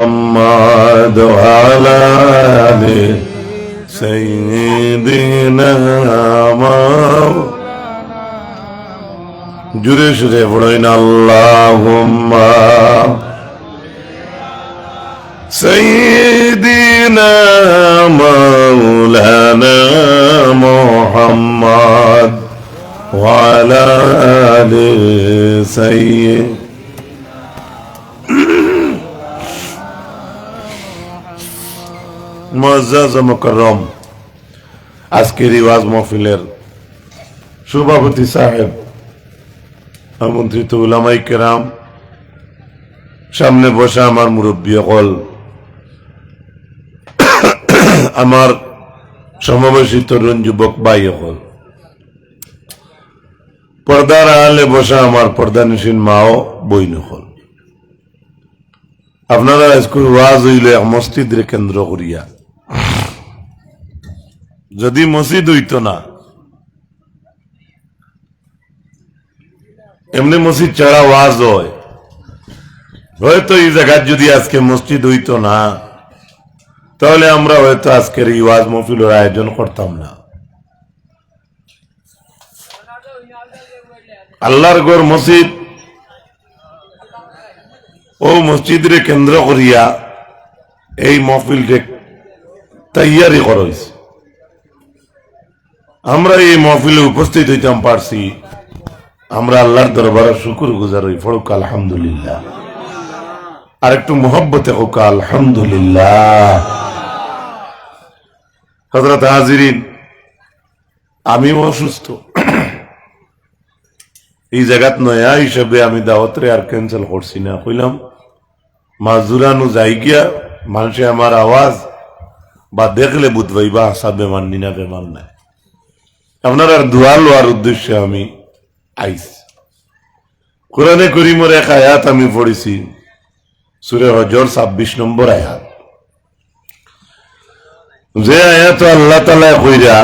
محمد وعلى آل سيدنا জুড়ে সুরে পড়েন আল্লাহুম্মা সাইয়্যিদিনা মাওলানা মুহাম্মদ ওয়া আলা আলি সাইয়্যিদ মুআজ্জাজ ও মুকাররম আজকের ওয়াজ মাহফিলের সভাপতি সাহেব, আমন্ত্রিত উলামায়ে কেরাম, সামনে বসা আমার মুরব্বী হল, আমার সমবয়সী তরুণ যুবক ভাই হল, পর্দার আড়ালে বসা আমার পর্দানিসীন মা ও বইন হল, আপনারা আজকে ওয়াজ হইল এক মসজিদের কেন্দ্র করিয়া। যদি মসজিদ হইত না, এমনি মসজিদ ছাড়া ওয়াজ হয়, হয়তো এই জায়গায় যদি আজকে মসজিদ হইত না, তাহলে আমরা হয়তো আজকের এই ওয়াজ মাহফিলের আয়োজন করতাম না। আল্লাহর ঘর মসজিদ, ও মসজিদের কেন্দ্র করিয়া এই মাহফিলকে তৈয়ারি করা হয়েছে। আমরা এই মাহফিলে উপস্থিত হইতাম পারছি, আমরা আল্লাহর দরবারে শুকর গুজার হই, ফড়ুক আলহামদুলিল্লাহ। আর একটু মোহব্বতে হোক আলহামদুলিল্লাহ। হযরত হাজিরিন, আমিও অসুস্থ, এই জায়গাত নয়া হিসাবে আমি দাওয়াতরে আর ক্যান্সেল করছি না। কইলাম মাজুরানো যাই গিয়া মানুষে আমার আওয়াজ বা দেখলে বুঝবাই বা হাসা বেমান নিনা বেমান নাই। আপনার আর দোয়া লোয়ার উদ্দেশ্যে আমি আইস। কোরআনে করিমের এক আয়াত আমি পড়েছি, সূরা হজর 26 নম্বর আয়াত। যে আয়াত আল্লাহ তাআলা কইরা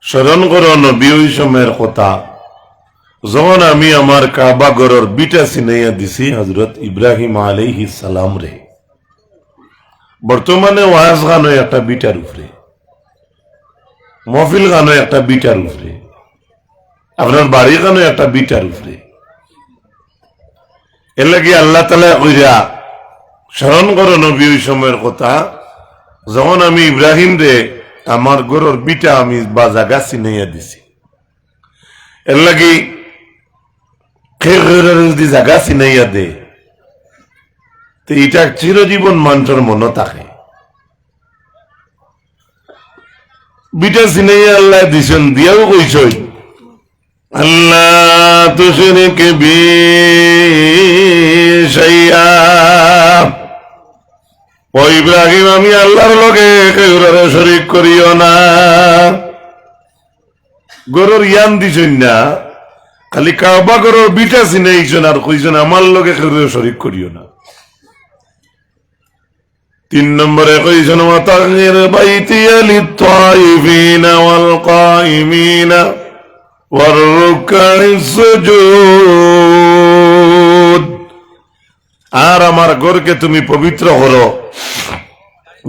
স্মরণ করো নবী ওই সময়ের কথা, যখন আমি আমার কাবা ঘরের বিটা চিনাইয়া দিছি হযরত ইব্রাহিম আলাইহিস সালাম রে। বর্তমানে ওয়াজ গানো একটা বিটার উপরে, মহফিল গানো একটা বিটার উপরে, আপনার বাড়ি গানো একটা বিটার উপরে। এর লাগে আল্লাহ তাআলা কইরা স্মরণ করো নবী ওই সময়ের কথা, যখন আমি ইব্রাহিম রে আমার ঘরের বিটা আমি বা জায়গা চিনাইয়া দিছি। এর লাগে যদি জায়গা চিনাইয়া দে, তো এটা চিরজীবন মানুষের মনে থাকে। বিটা চিনাইয়া আল্লাহ দিছেন, দিয়াও কইছই আল্লাহ তুশরিক বি শাইআ। ও ইব্রাহিম, আমি আল্লাহর লগে কাউরে শরীক করিও না। গরুর ইয়ান দিছেন না, খালি কাবা গরুর বিটা চিনাইছেন আর কইছেন আমার লগে কাউরে শরীক করিও না। 3 নম্বরে কইছেন ওয়াতাহির বাইতিয়া লিত-তাইফিনা ওয়াল কাইমিনা ওয়ার রুকাইস সুজুদ। আর আমার ঘরকে তুমি পবিত্র করো,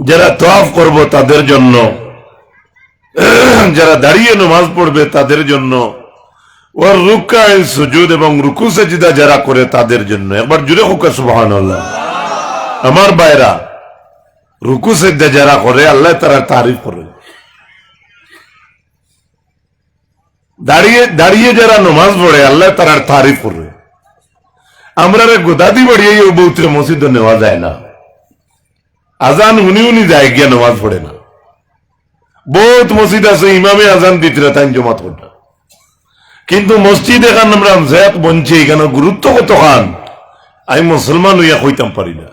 যারা তাওয়াফ করব তাদের জন্য, যারা দাঁড়িয়ে নামাজ পড়বে তাদের জন্য, ওয়ার রুকাইস সুজুদ, এবং রুকু সিজদা যারা করে তাদের জন্য। একবার জুড়ে হোক সুবহানাল্লাহ। আমার ভাইরা, রুকু সিজদা যারা করে আল্লাহ তাআলা তারিফ করে, দাঁড়িয়ে দাঁড়িয়ে যারা নামাজ পড়ে আল্লাহ তাআলা তারিফ করে। আমরা গোদাদি বাড়িয়ে বউত্রে মসজিদে নেওয়া যায় না, আজান উনি উনি যায় গিয়া নামাজ পড়ে না। বহুত মসজিদ আছে ইমামে আজান দিতে তাই জমাত করতে, কিন্তু মসজিদ এখান আমরা জায়াত বঞ্চে, এখানে গুরুত্ব কত খান আমি মুসলমান হইয়া কইতাম পারি না।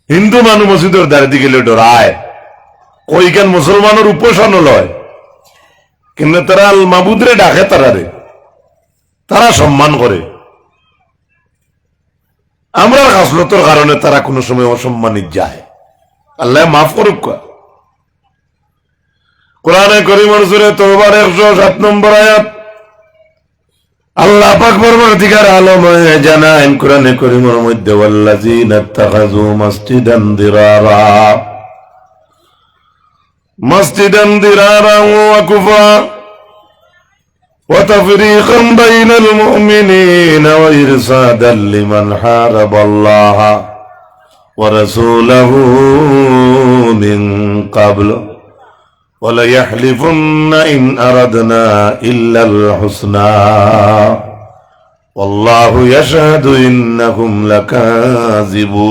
হিন্দু মানুষ মসজিদের দাঁড়িয়ে গেলে ডরায়, ওইখান মুসলমানের উপাসনা লয়, কিন্তু তারা আল মাবুদরে ডাকে, তারা সম্মান করে। আমরা গাফলতের কারণে তারা কোনো সময় অসম্মানিত যায়, আল্লাহ মাফ করুক। কোরআনে কারীমের সূরা তাওবার 107 নম্বর আয়াত, আল্লাহ পাক পরবর্তীকার আলমে জানান কোরআনে কারীমের মধ্যে ওয়াল্লাযীনা ইত্তাখাযু মাসজিদান দিরারা ওয়া কুফরা ওয়া তাফরীকান বাইনাল মুমিনিনা ওয়া ইরসাদান লিমান হারাবাল্লাহা ওয়া রাসূলাহু মিন ক্বাবল وَلَيَحْلِفُنَّ إِنْ أَرَدْنَا إِلَّا الْحُسْنَى وَاللَّهُ يَشْهَدُ إِنَّهُمْ لَكَاذِبُونَ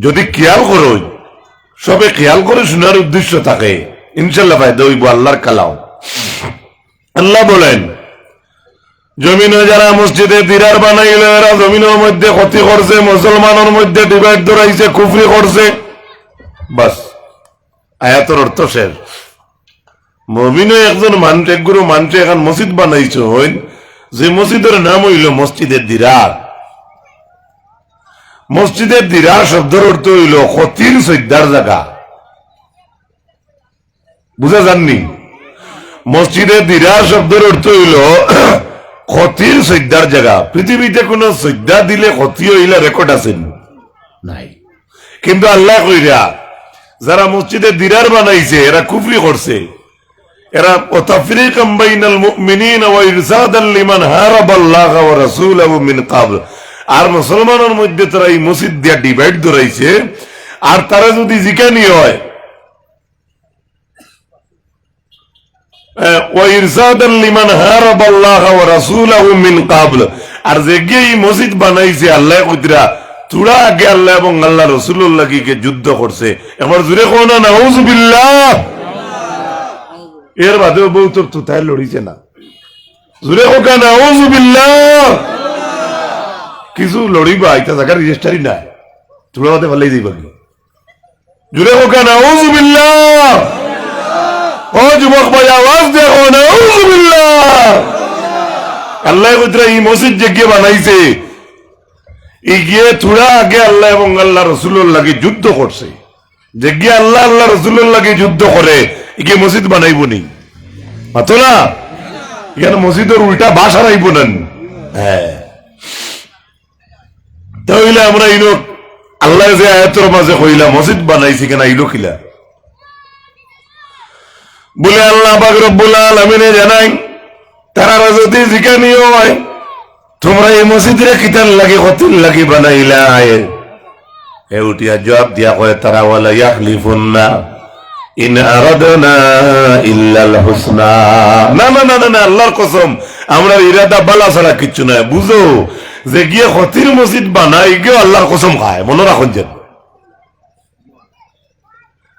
যদি খেয়াল করো সবে খেয়াল করে শোনার উদ্দেশ্য থাকে ইনশাআল্লাহ ফায়দা হইব আল্লাহর কালাম। আল্লাহ বলেন জমিনে যারা মসজিদে দিরার বানাইল এরা জমিনের মধ্যে ক্ষতি করছে, মুসলমানের মধ্যে ডিভাইড ধরাইছে, কুফরি করছে। বাস আয়াতের অর্থ শেষ। মুমিনও একজন মানুষ একগুরু মানুষ এখন মসজিদ বানাইছে হইন যে মসজিদের নাম হইল মসজিদের দিরার। মসজিদের দিরার শব্দের অর্থ হইল ক্ষতির সজ্জার জায়গা। বুঝা যাননি? মসজিদের দিরার শব্দের অর্থ হইল ক্ষতির সজ্জার জায়গা। পৃথিবীতে কোন সজ্জা দিলে ক্ষতি হইলে রেকর্ড আছেন নাই, কিন্তু আল্লাহ কইরা যারা মসজিদে দিরার বানাইছে এরা কুফরি করছে, এরা তাফরীকাম বাইনাল মুমিনিনা ওয়া ইরসাদান লিমান হারাবাল্লাহা ওয়া রাসূলাহু মিন ক্বাবল। আর মুসলমানের মধ্যে তারা এই মসজিদ দিয়া ডিভাইড ধরাইছে। আর তারা যদি জিকানি হয় ওয়া ইরসাদান লিমান হারাবাল্লাহা ওয়া রাসূলাহু মিন ক্বাবল, আর যে এই মসজিদ বানাইছে আল্লাহ কইরা তোরা আগে আল্লাহ এবং আল্লাহ রাসূলুল্লাহ কি যুদ্ধ করছে। এবার জুড়ে কোন না নাউযুবিল্লাহ। এর বাদেও বউ তো তাই লড়িছে না, জুড়ে হোক নাউযুবিল্লাহ। কিছু লড়িবা এটা জায়গার রেজিস্টারি নাই, তোরা হতে ভালোই দিবা কি জুড়ে হোক নাউযুবিল্লাহ। ও যুবক ভাই আওয়াজ দেখো নাউযুবিল্লাহ। আল্লাহ কইরা এই মসজিদ যে কে বানাইছে গিয়ে তোরা আগে আল্লাহ এবং আল্লাহ রসুলের লাগে যুদ্ধ করছে। যে গিয়ে আল্লাহ আল্লাহ রসুলের লাগে যুদ্ধ করে গিয়ে মসজিদ বানাইব নি? মাতো না, এখানে মসজিদের উল্টা বাস হারাইব না। হ্যাঁ, তাহলে আমরা ইনো আল্লাহ যে আয়াতের মাঝে কইলা মসজিদ বানাইছি কেন ইলো কিলা বলে আল্লাহ পাক রব্বুল আলামিনে জানাই তারা যদি জিকানি হয় তোমরা এই মসজিদের কিতার লাগে কতির লাগে বানাইলা? এ উঠিয়া জবাব দিয়া কয় তারা ওয়ালা ইয়াহলিফুন্না ইন আরাদনা ইল্লাল হুসনা। না না না না, আল্লাহর কসম আমরা ইরাদা বালা ছাড়া কিচ্ছু নাই। বুঝো যে গিয়ে কতির মসজিদ বানাই গিয়ে আল্লাহর কসম খায়। মনে রাখুন যে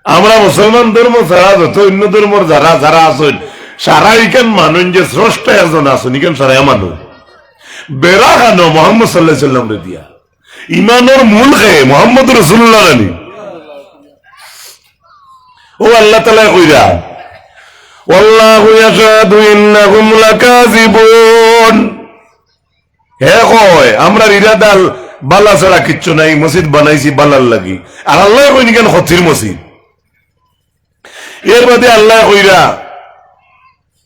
আমরা মুসলমান ধর্ম ছাড়া যত অন্য ধর্মর যারা যারা আছেন সারা ইখান মানুষ যে স্রষ্টা একজন আছেন ইখান সারা মানুষ বেড়া খানো মোহাম্মদ সাল্লাল্লাহু আলাইহি সাল্লাম রে দিয়া ইমানের মূল খে মোহাম্মদ রাসূলুল্লাহ আলী। ও আল্লাহ তাআলা কইরা ওয়াল্লাহু ইয়াশহাদু ইন্নাহুম লাকাযিবুন। হে কয় আমরা ইরাদা বালা ছাড়া কিচ্ছু নাই, মসজিদ বানাইছি বালার লাগি। আর আল্লাহ কইনি কেন ক্ষতির মসজিদ? এর বাদে আল্লাহ কইরা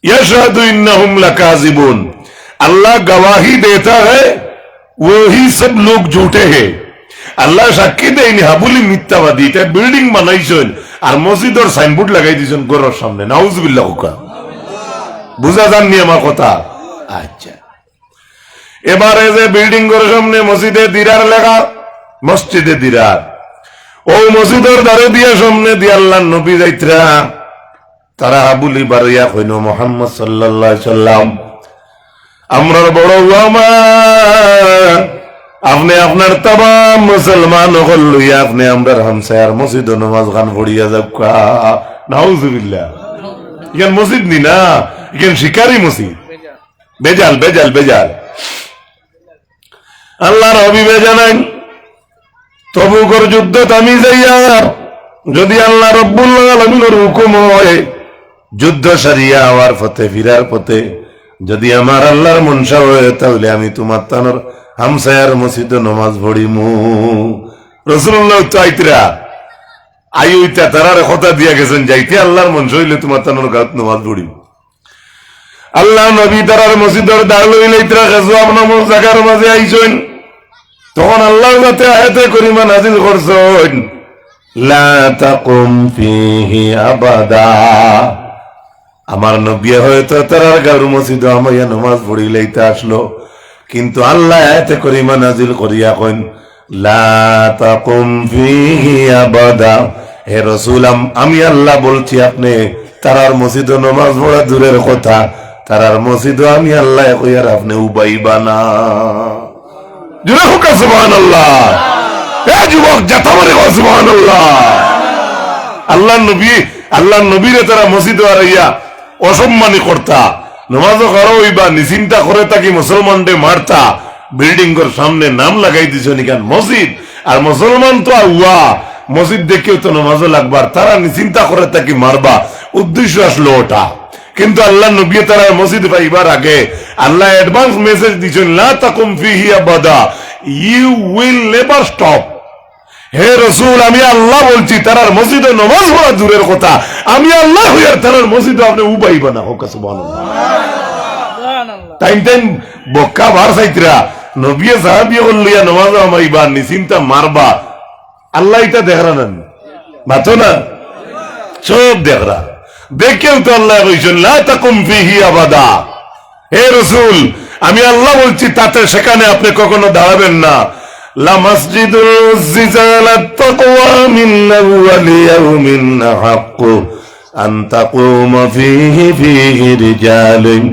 ইয়াশহাদু ইন্নাহুম লাকাযিবুন, अल्लाह गवाही देता है वही सब लोग झूठे हैं। আল্লাহ সাক্ষী দেয়নি হাবুলি মিথ্যাবাদী। এটা বিল্ডিং বানাইছেন আর মসজিদের সাইনবোর্ড লাগাই দিয়েছেন ঘরের সামনে। নাউজুবিল্লাহ। বুঝা যাননি আমার কথা? আচ্ছা, এবারে যে বিল্ডিং ঘরের সামনে মসজিদে দিরার লেখা, মসজিদে দিরার, ও মসজিদের দ্বারে দিয়ে সামনে দিয়ে আল্লাহ নবী যাইত্রা তারা হাবুলি বাড়িয়া কইন মুহাম্মদ সাল্লাল্লাহু আলাইহি সাল্লাম আমরার বড় ওলামা, আপনি আপনার तमाम মুসলমান হল লইয়া আপনি আমরার হামসায়ার মসজিদ নামাজ গান পড়িয়া যাওকা। নাউজুবিল্লাহ। ইখান মসজিদ নি না, ইখান শিকারি মসজিদ। বেজাল বেজাল বেজাল। আল্লাহর হাবিবে জানান তবুকর যুদ্ধ থামি যাইয়া যদি আল্লাহ রব্বুল আলামিনের হুকুম হয় যুদ্ধ সারিয়া হওয়ার পথে ফিরার পথে যদি আমার আল্লাহর মনসা হয় তাহলে আমি তোমার তানোর হামসায়ার মসজিদে নামাজ পড়িমু। রাসূলুল্লাহ চাইতরা আইউইতা তারার কথা দিয়া গেছেন যাইতে আল্লাহর মনসা হইলে তোমার তানোর গাত নামাজ পড়িম। আল্লাহ নবী তারার মসজিদের দাঁড় লইলাইতরা গাজওয়াব নামক জায়গার মাঝে আইছেন তখন আল্লাহ যাতে আয়াতে করিমা নাযিল করছেন লা তাকুম ফিহি আবাদা আমার নবী হয়তো তারার গার মসজিদে আমায় নামাজ পড়িলাইতে আসলো কিন্তু আল্লাহ আয়াতে করিমা নাযিল করিয়া কইন লা তাকুম ফিহি আবাদা হে রাসূল আমি আল্লাহ বলছি আপনি তারার মসজিদে নামাজ পড়া দূরের কথা তারার মসজিদে আমি আল্লাহ কইয়ার আপনি উবাইবা না জুরে হোক সুবহানাল্লাহ এ যুবক জাতামারে সুবহানাল্লাহ আল্লাহ নবীরে তারা মসজিদে আইয়া অসম্মানী করতা নামাজও কারো হইবা নিচিন্তা করে তাকে মুসলমানদের মারতা বিল্ডিং এর সামনে নাম লাগাই দিছ নিকান মসজিদ আর মুসলমান তো আউয়া মসজিদ দেখেও তো নামাজও লাগবার তারা নিচিন্তা করে তাকে মারবা উদ্দেশ্য আসলো ওটা কিন্তু আল্লাহ নবী তারা মসজিদ পাইবার আগে আল্লাহ অ্যাডভান্স মেসেজ দিছেন লা তাকুম ফিহি আবাদা ইউ উইল নেভার স্টপ হে রাসূল আমি আল্লাহ বলছি তারার মসজিদে নামাজ পড়া দূরের কথা আমি আল্লাহ হইয়ার তারার মসজিদে আপনি উবাইবা না হোক সুবহানাল্লাহ টাইম বক্কা ভার সাইতরা নবী সাহাবী হলিয়া নামাজ আমাইবা নিচিন্তা মারবা আল্লাহ এটা দেখরা না মাতো না সব দেখরা দেখেও তো আল্লাহ কইছেন লা তাকুম ফিহি আবাদা হে রাসূল আমি আল্লাহ বলছি তাতে সেখানে আপনি কখনো দাঁড়াবেন না লা মসজিদুল জিজালাত তাকওয়া মিন আউয়ালি ইয়াউমিন হাক্কু আন তাকুমা ফিহি রিজালুন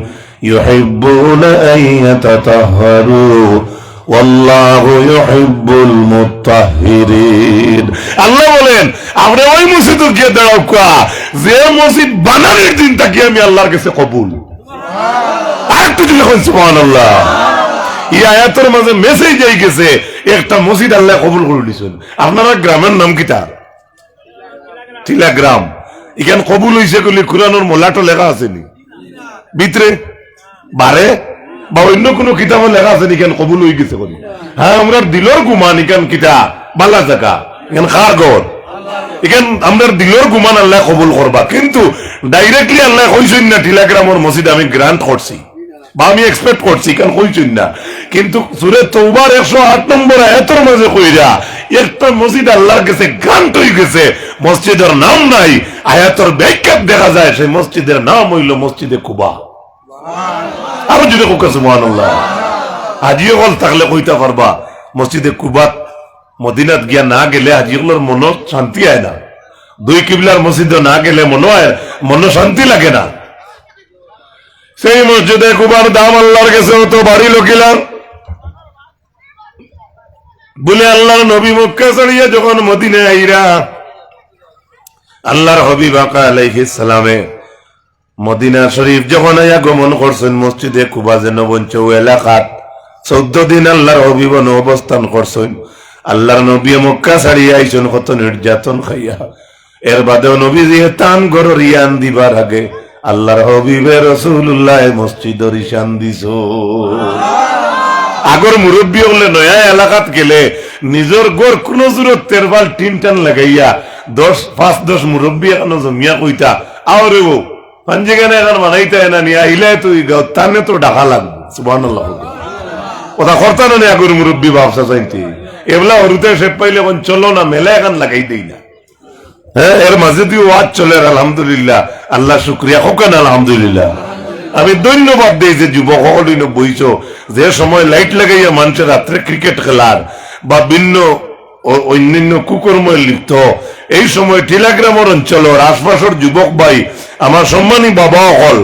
ইউহিব্বুনা আন ইয়াতাতাহহারু ওয়াল্লাহু ইউহিব্বুল মুত্তাহহিরিন আল্লাহ বলেন আপনি ওই মসজিদে গিয়ে দাঁড়াও যে মসজিদ বানানোর দিন তাকে আমি আল্লাহর কাছে কবুল আর একটু যখন সুবহানাল্লাহ এই আয়াতের মাঝে মেসেজ আই গেছে একটা মসজিদ আল্লাহ কবুল করে দিয়েছেন আপনারা গ্রামের নাম কিটা টিলা গ্রাম এখানে কবুল হইছে বলে কুরআনের মোলাটো লেখা আছে নি ভিতরে বারে বা অন্য কোনো কিতাবে লেখা আছে এখানে কবুল হয়ে গেছে বলে হ্যাঁ আমরা দিলর গুমান এখানে কিতা বালা জায়গা এখানে খারগর এখানে আমরা দিলর গুমান আল্লাহ কবুল করবা কিন্তু ডাইরেক্টলি আল্লাহ কইছেন না টিলা গ্রামের মসজিদ আমি গ্রান্ট করছি বা আমি এক্সপেক্ট করছি কেন কইছেন না কিন্তু সূরা তওবার 108 নম্বর আয়াতের মাঝে কইরা একটা মসজিদ আল্লাহর কাছে গ্রান্ট হয়ে গেছে মসজিদের নাম নাই আয়াতের ব্যাখ্যা দেখা যায় সেই মসজিদের নাম হইল মসজিদে কুবা আরো যদি কোক সুবহানাল্লাহ আজিও বল থাকলে কইতা পারবা মসজিদে কুবা মদিনাত গিয়া না গেলে আজিগুলোর মন শান্তি হয় না দুই কিবলার মসজিদে না গেলে মন শান্তি লাগে না সেই মসজিদে কুবার দাম আল্লাহর কাছে তো বাড়ি লোকিলাম বলে আল্লাহর নবী মক্কা ছাড়িয়া যখন মদিনায় আইরা আল্লাহর হাবিব আকা আলাইহিস সালামে মদিনা শরীফ যখন আয়া গমন করছেন মসজিদে কুবা যে নবঞ্চৌ এলাকাত 14 দিন আল্লাহর হাবিব অবস্থান করছেন আল্লাহর নবী মক্কা ছাড়িয়া আইছেন কত নির্যাতন খাইয়া এর বাদেও নবীজি তান গরর ইয়ান দিবার আগে আল্লাহর হাবিবে রাসূলুল্লাহ মসজিদের ঈশান দিছো আগর মুরব্বী হলে নয়া এলাকাত গেলে নিজের গড় কোন জুরত তেরবাল টিন টান লাগাইয়া 5-10 মুরব্বী এখন জমিয়া কইতা আরে ও পাঞ্জিগানে এখন বানাইতে না নিয়ে আইলে তুই তানে তো ডাকা লাগবে সুবহানাল্লাহ কথা করতা না আগর মুরব্বী ব্যবসা চাইতে এগুলা হরুতে সে পাইলে এখন চলো না মেলা এখন লাগাই দেই না হ্যাঁ এর মাঝে দিয়ে ওয়াজ চলে আলহামদুলিল্লাহ আল্লাহ শুকরিয়া হোকেন আলহামদুলিল্লাহ আমি ধন্যবাদ দিই যে যুবক সকল বইছো যে সময় লাইট লাগাইয়া মানুষের রাত্রে ক্রিকেট খেলার বা ভিন্ন অন্যান্য কুকর্মে লিপ্ত এই সময় টিলাগ্রামের অঞ্চলের আশপাশের যুবক ভাই আমার সম্মানী বাবা হল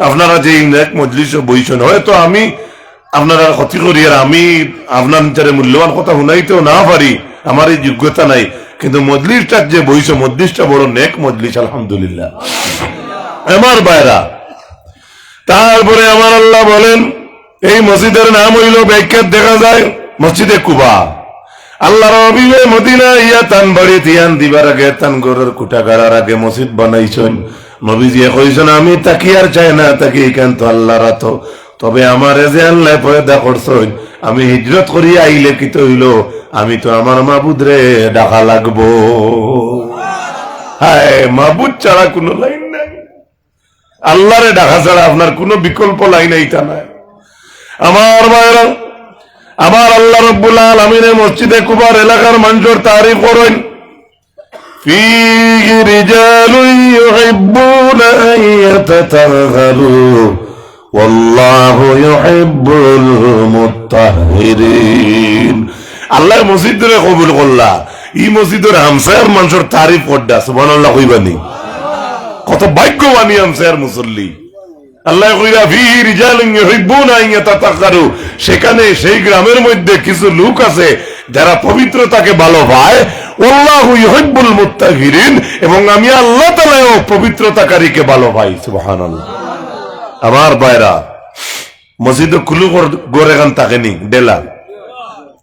আপনারা যে এক মজলিসে বইছেন হয়তো আমি আপনারা ক্ষতি করি আর আমি আপনার মূল্যবান কথা শুনাইতেও না পারি আমার এই যোগ্যতা নাই কিন্তু মজলিসটা যে বইছে মজলিসটা বড় নেক মজলিস আলহামদুলিল্লাহ আমার ভাইরা তারপরে আমার আল্লাহ বলেন এই মসজিদের নাম হইল ব্যাখ্যাত দেখা যায় মসজিদে কুবা আল্লাহ রবিবে মদিনা ইয়া তান বাড়ি তিয়ান দিবার আগে তান গরের কুটা গাড়ার আগে মসজিদ বানাইছেন নবীজি কইছেন আমি তাকি আর চাই না তাকি কেন তো আল্লাহ রাত তবে আমার যে আল্লাহ পয়দা করছেন আমি হিজরত করিয়া আইলে কি তো হইল আমি তো আমার মাবুদ রে ডাকা লাগবো হায় মাবুদ ছাড়া কোনো লাইন নাই আল্লাহরে ডাকা ছাড়া আপনার কোন বিকল্প লাইন এইটা নাই। আমার ভাইরা, আবার আল্লাহ রাব্বুল আলামিন মসজিদে কুবার এলাকার মানুষের তারিফ করেন, ফীহি রিজালুন ইউহিব্বুনা আন ইয়াতাতাহহারু ওয়াল্লাহু ইউহিব্বুল মুত্তাহহিরিন। আল্লাহর মসজিদে কবুল করলা, এই মসজিদের হামসায়ার মানুষের তারিফ করডা, সুবহানাল্লাহ কইবানি। কত ভাগ্যবান হামসায়ার মুসল্লি। আল্লাহ কইরা ফীহি রিজালুন ইউহিব্বুনা আন ইয়াতাতাহহারু, সেখানে সেই গ্রামের মধ্যে কিছু লোক আছে যারা পবিত্রতাকে ভালো পায়। আল্লাহু ইউহিব্বুল মুত্তাহহিরিন, এবং আমি আল্লাহ তাআলাও পবিত্রতাকারীকে ভালো পাই। সুবহানাল্লাহ। আমার ভাইরা, মসজিদে কুলু গড়ে গান থাকেনি, ডেলা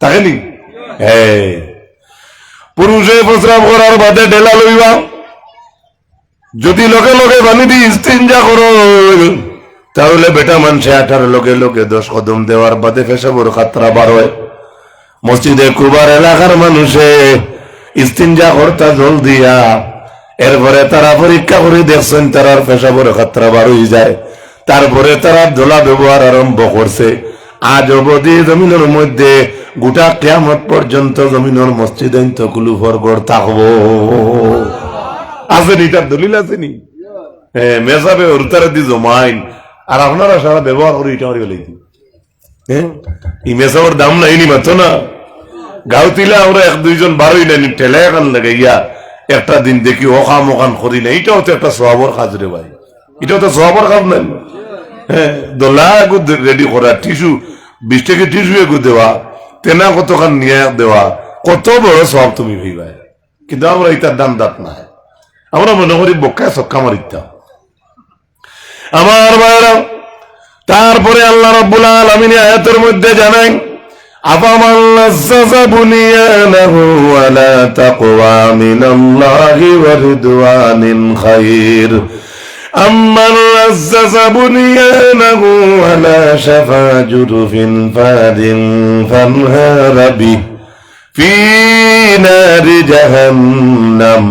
থাকেনি। হ্যাঁ, পুরুষে প্রস্রাব করার বাদে ডেলা লইবা, যদি লগে লগে বানি দি ইস্তিনজা করো, তাহলে বেটা মানুষে 18 লগে লগে 10 কদম দেওয়ার বাদে পেশাবর খাতরা বার হয়। মসজিদে কুবার এলাকার মানুষে ইস্তিনজা করতা জল দিয়া, এরপরে তারা পরীক্ষা করে দেখছেন তারার পেশাবর খাতরা বার হয়ে যায়, তারপরে তারা দোলা ব্যবহার আরম্ভ করছে। আজ অবধি জমিনের মধ্যে গোটা কিয়ামত পর্যন্ত জমিনের মসজিদে তো কুলুফর গড় থাকবো। আসেনি, তার দলিল আসেনি। হ্যাঁ, মেসাবে ওরতারে দি জমাইন, আর আপনারা সারা ব্যবহার করে এটা গেলে হ্যাঁ, এই মেসাবের দাম নাইনি মাত্র না। গাঁও তিলে আমরা 1-2 জন বারোই নাইনি ঠেলে এখান লাগাইয়া একটা দিন দেখি ওখান ওখান করি না, এটাও তো একটা সওয়াবের কাজ রে ভাই, এটাও তো সওয়াবের কাজ নাই। হ্যাঁ, দোলা রেডি করা, টিস্যু 20 টাকা টিস্যু এগু দেওয়া, তেনা কতখান নিয়ে দেওয়া, কত বড় সব তুমি ভাই। কিন্তু আমরা এটার দাম দাঁত নাই, আমরা মনে করি বক্কায় সক্কা মারিতাম। আমার ভাইরা, তারপরে আল্লাহ রাব্বুল আলামিন আয়াতের মধ্যে জানান, আফামান লাজ্জাযা বুনিয়ানাহু আলা তাকওয়া মিনাল্লাহি ওয়া রিদওয়ানিন খায়র আম্মান লাজ্জাযা বুনিয়ানাহু আলা শাফা জুরফিন ফাদিন ফানহারা বিহি ফি নারি জাহান্নাম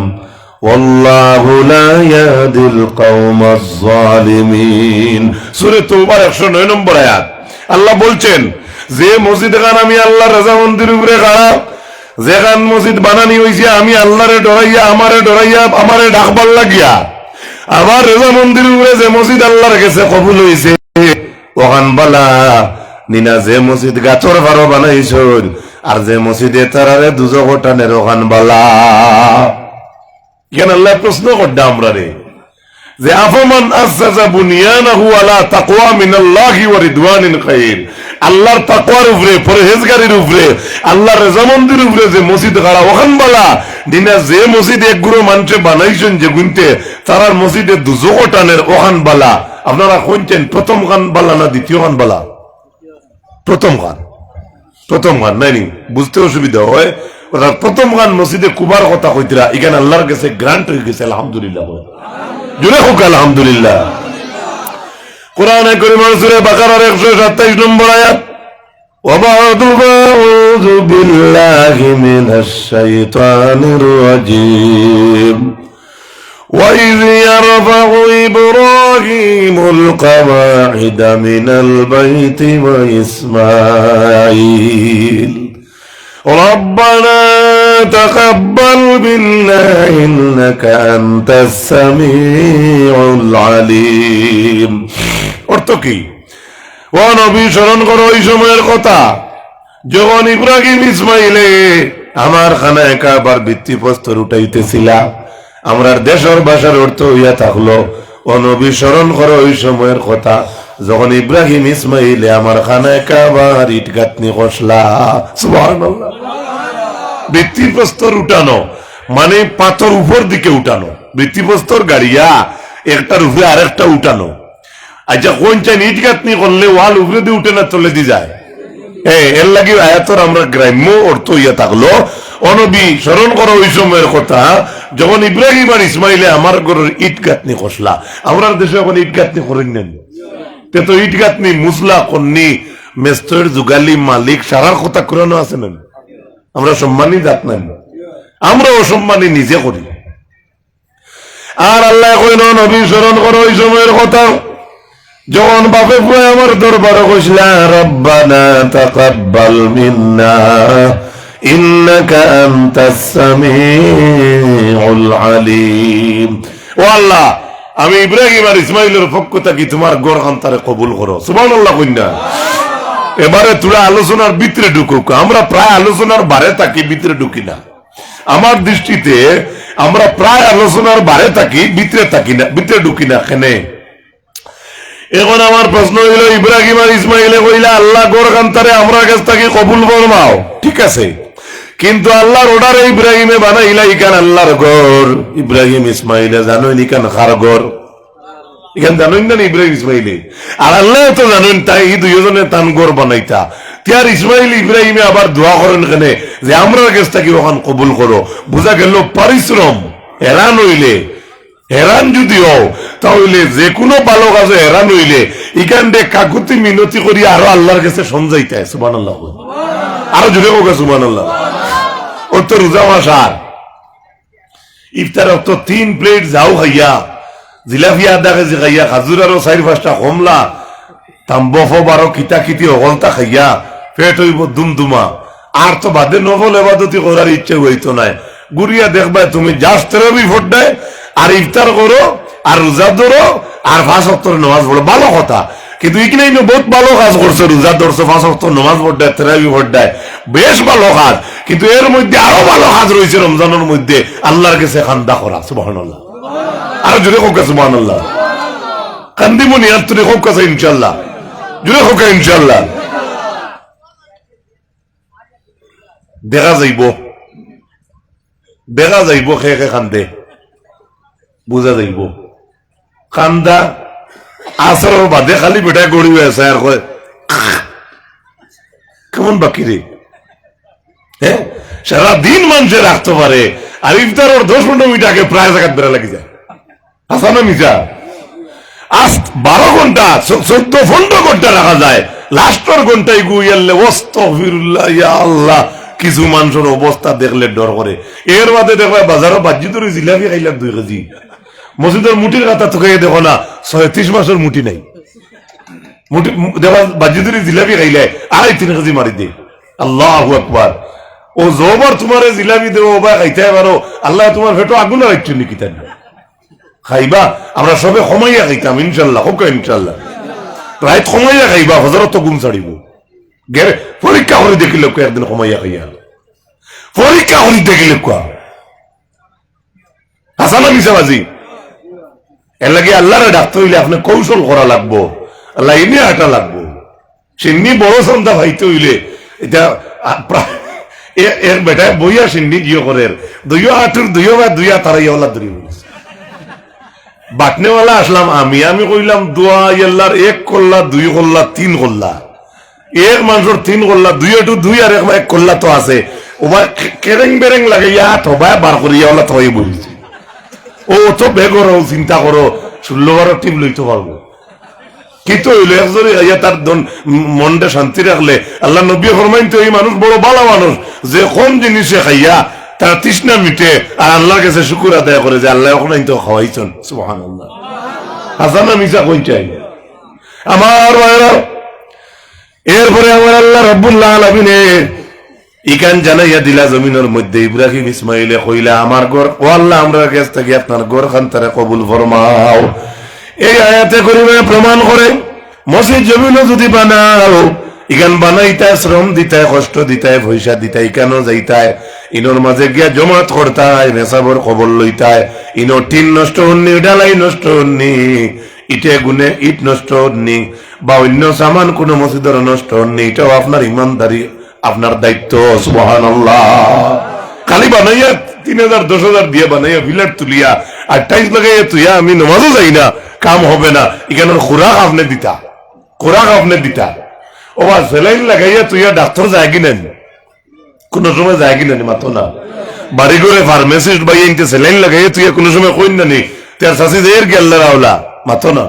ওয়াল্লাহু লা ইয়াহদিল কওমাজ জালিমিন। সূরা তাওবার 109 নম্বর আয়াত। আল্লাহ বলছেন, যে মসজিদ খান আমি আল্লাহর রাজামন্দির উপরে খাড়া, যেখান মসজিদ বানানি হয়েছে আমি আল্লাহরে ডরাইয়া, আমারে ডাকবার লাগিয়া, আবার রাজামন্দির উপরে যে মসজিদ আল্লাহর কাছে কবুল হয়েছে ওখান বালা নিনা, যে মসজিদ গাছর ভারো বানাইছ আর যে মসজিদে তারারে দুজক টানের ওখান বালা। কেন আল্লাহ প্রশ্ন করডা আমরা রে, যে আফামান আসসাসা বুনিয়ানাহু আলা তাকওয়া মিনাল্লাহি ওয়া রিদওয়ানিন খায়র, আল্লাহর তাকওয়ার উপরে, পরহেজগারির উপরে, আল্লাহর রাজামন্দির উপরে যে মসজিদ গাড়া ওখান বালা দিনা, যে মসজিদ এক গুরু মানুষে বানাইছেন যে গুনতে তারার মসজিদে দুজক টানের ওখান বালা। আপনারা কোনছেন, প্রথম খান বালা না দ্বিতীয় খান বালা? প্রথম খান নাইনি, বুঝতে অসুবিধা হয়। প্রথম খান মসজিদে কুবার কথা কইতরা, এখানে আল্লাহর কাছে গ্রান্ট হয়ে গেছে, আলহামদুলিল্লাহ। জুড়ে হোক আলহামদুলিল্লাহ। কোরআনে কারীমের সূরা বাকারার 127 নম্বর আয়াত, ওয়াবাদু আউযু বিল্লাহি মিনাশ শাইতানির রাজীম وَإِذْ يَرْفَعُ إِبْرَاهِيمُ الْقَوَاعِدَ مِنَ الْبَيْتِ وَإِسْمَاعِيلُ رَبَّنَا تَقَبَّلْ مِنَّا إِنَّكَ أَنْتَ السَّمِيعُ الْعَلِيمُ। অর্থ কি? ও নবী, স্মরণ করো ওই সময়ের কথা যখন ইব্রাহিম ইসমাইলে আমার খানায় কাবার ভিত্তিপ্রস্তর উঠাইতেছিলা। আমরার দেশের ভাষার অর্থ হইয়া থাকলো, ও নবী স্মরণ করো ওই সময়ের কথা যখন ইব্রাহিম ইসমাইলে আমার খানায় কাবার ইট গাঁথনি কষলা। সুবহানাল্লাহ। ভিত্তিপ্রস্তর উঠানো মানে পাথর উপর দিকে উঠানো, ভিত্তিপ্রস্তর গাড়িয়া একটার উপরে আরেকটা উঠানো। আচ্ছা, কোন চাই ইট গাঁথনি করলে ওয়াল উপরে দিয়ে উঠে না চলে দিয়ে যায়? এর লাগি আয়াতর আমরা গ্রাম্য অর্থ হইয়া থাকলো, অনবী স্মরণ করো ওই সময়ের কথা যখন ইব্রাহিম আর ইসমাইলে আমার ঘরের ইট গাঁথনি কষলা। আমরা দেশে এখন ইট গাঁথনি করেন নেন, তো ইট গাঁথনি মুসলা কন্নি মেস্তর যুগালি মালিক সারার কথা কোরআনে আছে না? আমরা সম্মানী জাত নেন, আমরা অসম্মানী নিজে করি। আর আল্লাহ কইল নবী স্মরণ করো ওই সময়ের কথা যখন বাপে পুয়ে আমার দরবারে কইছিলা রব্বানা তাকাব্বাল মিন্না ইন্নাকা আনতাস সামিউল আলিম। ও আল্লাহ, আমি ইব্রাহিম আর ইসমাইলের পক্ষ থেকে তোমার গড় খান্তারে কবুল করো। সুবহানাল্লাহ কইনা। এবারে তোরা আলোচনার ভিতরে ঢুকুক। আমরা প্রায় আলোচনার বারে থাকি, ভিতরে ঢুকি না। আমার দৃষ্টিতে আমরা প্রায় আলোচনার বারে থাকি, ভিতরে থাকি না, ভিতরে ঢুকি না। কেনে এখন আমার প্রশ্ন হইল, ইব্রাহিম আর ইসমাইলে কইলা আল্লাহ গড় খান্তারে আমরা কাছ থেকে কবুল ফরমাও, ঠিক আছে, কিন্তু আল্লাহর অর্ডারে ইব্রাহিমে বানাইলা ইকান আল্লাহর ঘর, ইব্রাহিম ইসমাইলে জানোই ইকান কার ঘর, এখানে জানেন না ইব্রাহিম ইসমাইলে, আর আল্লাহ তো জানেন তাই দুইজনে তান গড় বানাইতা। তার ইসমাইল ইব্রাহিমে আবার দোয়া করেন এখানে যে আমরা কাছ থেকে ওখান কবুল করো। বোঝা গেল পরিশ্রম হেরান হইলে, হেরান যদি হও তাহলে যে কোনো ভালো কাজে হেরান হইলে এখান থেকে কাকুতি মিনতি করি আরো আল্লাহর কাছে সমঝাইতে হয়। সুবহানাল্লাহ, আরো জুড়ে হোক সুবহানাল্লাহ। ওর তো রোজা মাস, আর ইফতার তো 3 প্লেট যাও খাইয়া, জিলাপি আধা কেজি খাইয়া, খাজুর আরো 4-5টা কমলা, তাম্বফ বারো কিতা কিতি অগলতা খাইয়া পেট হইব দুমদুমা। আর তো বাদে নফল এবাদতি করার ইচ্ছে হইতো নাই। গুড়িয়া দেখবা তুমি জাস্ট তেরাবি ভোট দেয় আর ইফতার করো আর রোজা ধরো আর 5 ওয়াক্ত নামাজ পড়ো, ভালো কথা। কিন্তু এখানে বহুত ভালো কাজ করছে, রোজা ধরছো, 5 ওয়াক্ত নামাজ ভোট দেয়, তেরাবি ভোট দেয়, বেশ ভালো কাজ। কিন্তু এর মধ্যে আরো ভালো কাজ রয়েছে রমজানের মধ্যে, আল্লাহর কাছে খান্দা করা। সুবহানাল্লাহ, আরো জোরে হোক সুবহানাল্লাহ। কান্দিমনি আর তুমি হোক কাছে ইনশাআল্লাহ, জোরে হোক ইনশাআল্লাহ। দেখা যাইব, দেখা যাইব খে খে কান্দে, বুঝা যাইব। কান্দা আসর বাদে খালি বেটায় গড়ি আছে আর কয় কেমন বাকি রে। হ্যাঁ, সারাদিন মানুষে রাখতে পারে আর ইফতারের 10-15 মিনিট আগে প্রায় জায়গায় বেড়া লাগি যায়। আসা না মিজা? আজ 12 ঘন্টা 14-15 ঘন্টা রাখা যায়, লাস্টের ঘন্টায় গুইয়ালে আস্তাগফিরুল্লাহ ইয়া আল্লাহ। কিছু মানুষের অবস্থা দেখলে ডর করে। এর বাদে দেখবা বাজারে বাজি ধরে জিলাপি খাইলাম 2 কেজি, মসজিদের মুটির কথা তো খাইয়ে দেখো না 36 মাসের মুটি নাই, মুটি দেখবা বাজি ধরে জিলাপি খাইলে 2.5-3 কেজি মারি দে। আল্লাহু আকবার। ও জোবার তোমার জিলাপি দেবো বা খাইতে পারো, আল্লাহ তোমার ভেটো আগুন রাখছেন নাকি তাই না খাইবা। আমরা সবে সময়য়া খাইতাম ইনশাল্লাহ, হোক ইনশাল্লাহ। রাত সময়য়া খাইবা, হজরত তো গুম ছাড়িব। পরীক্ষা করে দেখিল একদিন সময়য়া খাইয়া, পরীক্ষা করে দেখিল হাসানা মিশাবাজি। এর লাগে আল্লাহরে ডাকতে হইলে আপনি কৌশল করা লাগবো, আল্লাহ এনে হাঁটা লাগবো। সিন্নি বড় সন্ধ্যা ভাইতে হইলে এটা এর বেটায় বইয়া সিন্নি গিয়ে করে 2 হাঁটুর 2 বা 2 তারাইয়া ধরি বাটনেওয়ালা আসলাম আমি কইলাম দোয়া আল্লাহর 1 করলা 2 করলা 3 করলা, এক মানুষের 3 করলা 2 একটু 2 আর 1 করলা তো আছে। ওবার কেরেং বেরেং লাগে থবায় বার করিয়া ওলা থই বলছে। ও তো বেগরো চিন্তা করো 16-12 টিম লইতে পারবো। কিন্তু হইলো একজনে তার মনটা শান্তি রাখলে আল্লাহ নবী ফরমাইন তো এই মানুষ বড় ভালো মানুষ যে কোন জিনিসে খাইয়া তার তৃষ্ণা মিটে আর আল্লাহর কাছে শুকর আদায় করে যে আল্লাহ ওখানে তো খাওয়াইছেন। সুবহানাল্লাহ, হাসানা মিসা কোন চাই আমার ভাইরা। এরপরে আমার আল্লাহ রাব্বুল আলামিন ইকান জানাইয়া দিলা জমিনের মধ্যে ইব্রাহিম ইসমাইলে কইলা আমার ঘর ও আল্লাহ আমরা কাছ থেকে আপনার ঘর খানতারে কবুল ফরমাও। এই আয়াতে করিমে প্রমাণ করে মসজিদ জমিনও যদি বানাও, ইকান বানাইতায় শ্রম দিতায়, কষ্ট দিতায়, পয়সা দিতায়, ইকানো যাইতায়, ইনোর মাঝে গিয়া জমাত করতায়, নেশাবর খবর লইতায়, ইনো টিন নষ্ট হননি, ডালাই নষ্ট হননি, ইটে গুনে ইট নষ্ট হননি, বা অন্য সামান কোন মসজিদের নষ্ট হননি, এটাও আপনার ইমানদারি, আপনার দায়িত্ব। সুবহানাল্লাহ। খালি বানাইয়া 3000 10,000 দিয়ে বানাইয়া ভিলার তুলিয়া আর টাইস লাগাইয়া তুইয়া আমি নামাজও যাই না, কাম হবে না। এখানে খোরাক আপনি দিতা, খোরাক আপনি দিতা। ও বা সেলাইন লাগাইয়া তুইয়া ডাক্তার যায় কিনা, কোন সময় যায় কিনা মাতো না। বাড়ি করে ফার্মাসিস্ট ভাই এনতে সেলাইন লাগাইয়া তুইয়া কোন সময় কইন না নি তার শাসি দের গেল্লা রাওলা মাতো না।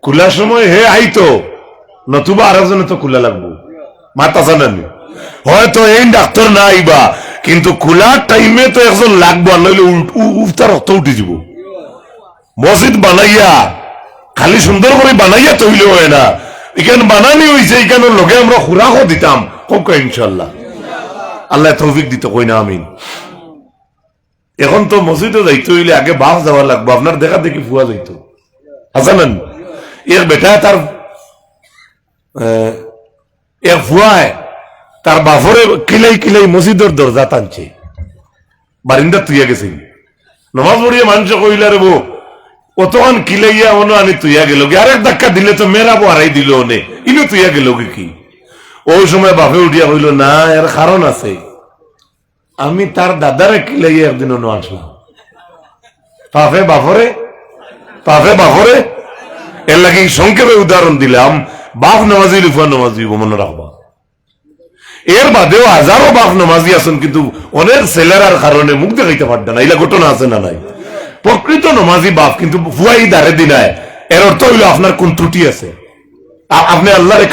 কুলার সময় হে আইতো নতুবা আরেকজনে তো কুলা লাগবো, মাতা জানানি। হয়তো এই ডাক্তার না আইবা কিন্তু খোলার টাইমে তো একজন লাগবো, নইলে উফতার রক্ত উঠে যাব। মসজিদ বানাইয়া খালি সুন্দর করে বানাইয়া তৈরি হয় না, এখানে বানানি হয়েছে, এখানে লগে আমরা খুরাকও দিতাম হোক ইনশাল্লাহ। আল্লাহ তৌফিক দিত, কই না আমিন। এখন তো মসজিদে যাইতে হইলে আগে বাস যাওয়া লাগবো, আপনার দেখা দেখি ফুয়া যাইত হাসানান এর বেটা তার এক ফুয়ায় তার বাফরে কিলাই কিলাই মসজিদের দরজা টানছে, বারিন্দা তুইয়া গেছে নমাজ পড়িয়ে মানুষ কইলা রে বো অতখান কিলাইয়া অন্য আনি তুইয়া গেল, আরেক ধাক্কা দিলে তো মেরাবো হারাই দিল অনে ইনো তুইয়া গেল কি। ওই সময় বাপে উঠিয়া কইল না, এর কারণ আছে, আমি তার দাদারে কিলাইয়া একদিন অন্য আসলাম। পাফে বাফরে এর লাগে সংক্ষেপে উদাহরণ দিলাম। বাপ নামাজি লুফা নামাজি মনে রাখবা। এর বাদেও হাজারো বাপ নামাজি আছেন, কিন্তু অনেক ছেলেরার কারণে মুখ দেখাইতে পারতেন না, এগুলা ঘটনা আছে না নাই? প্রকৃত নামাজি বাপ কিন্তু ফুয়াই দাঁড়ে দিনায়, এর অর্থ হইল আপনার কোন ত্রুটি আছে। আপনি আল্লাহরে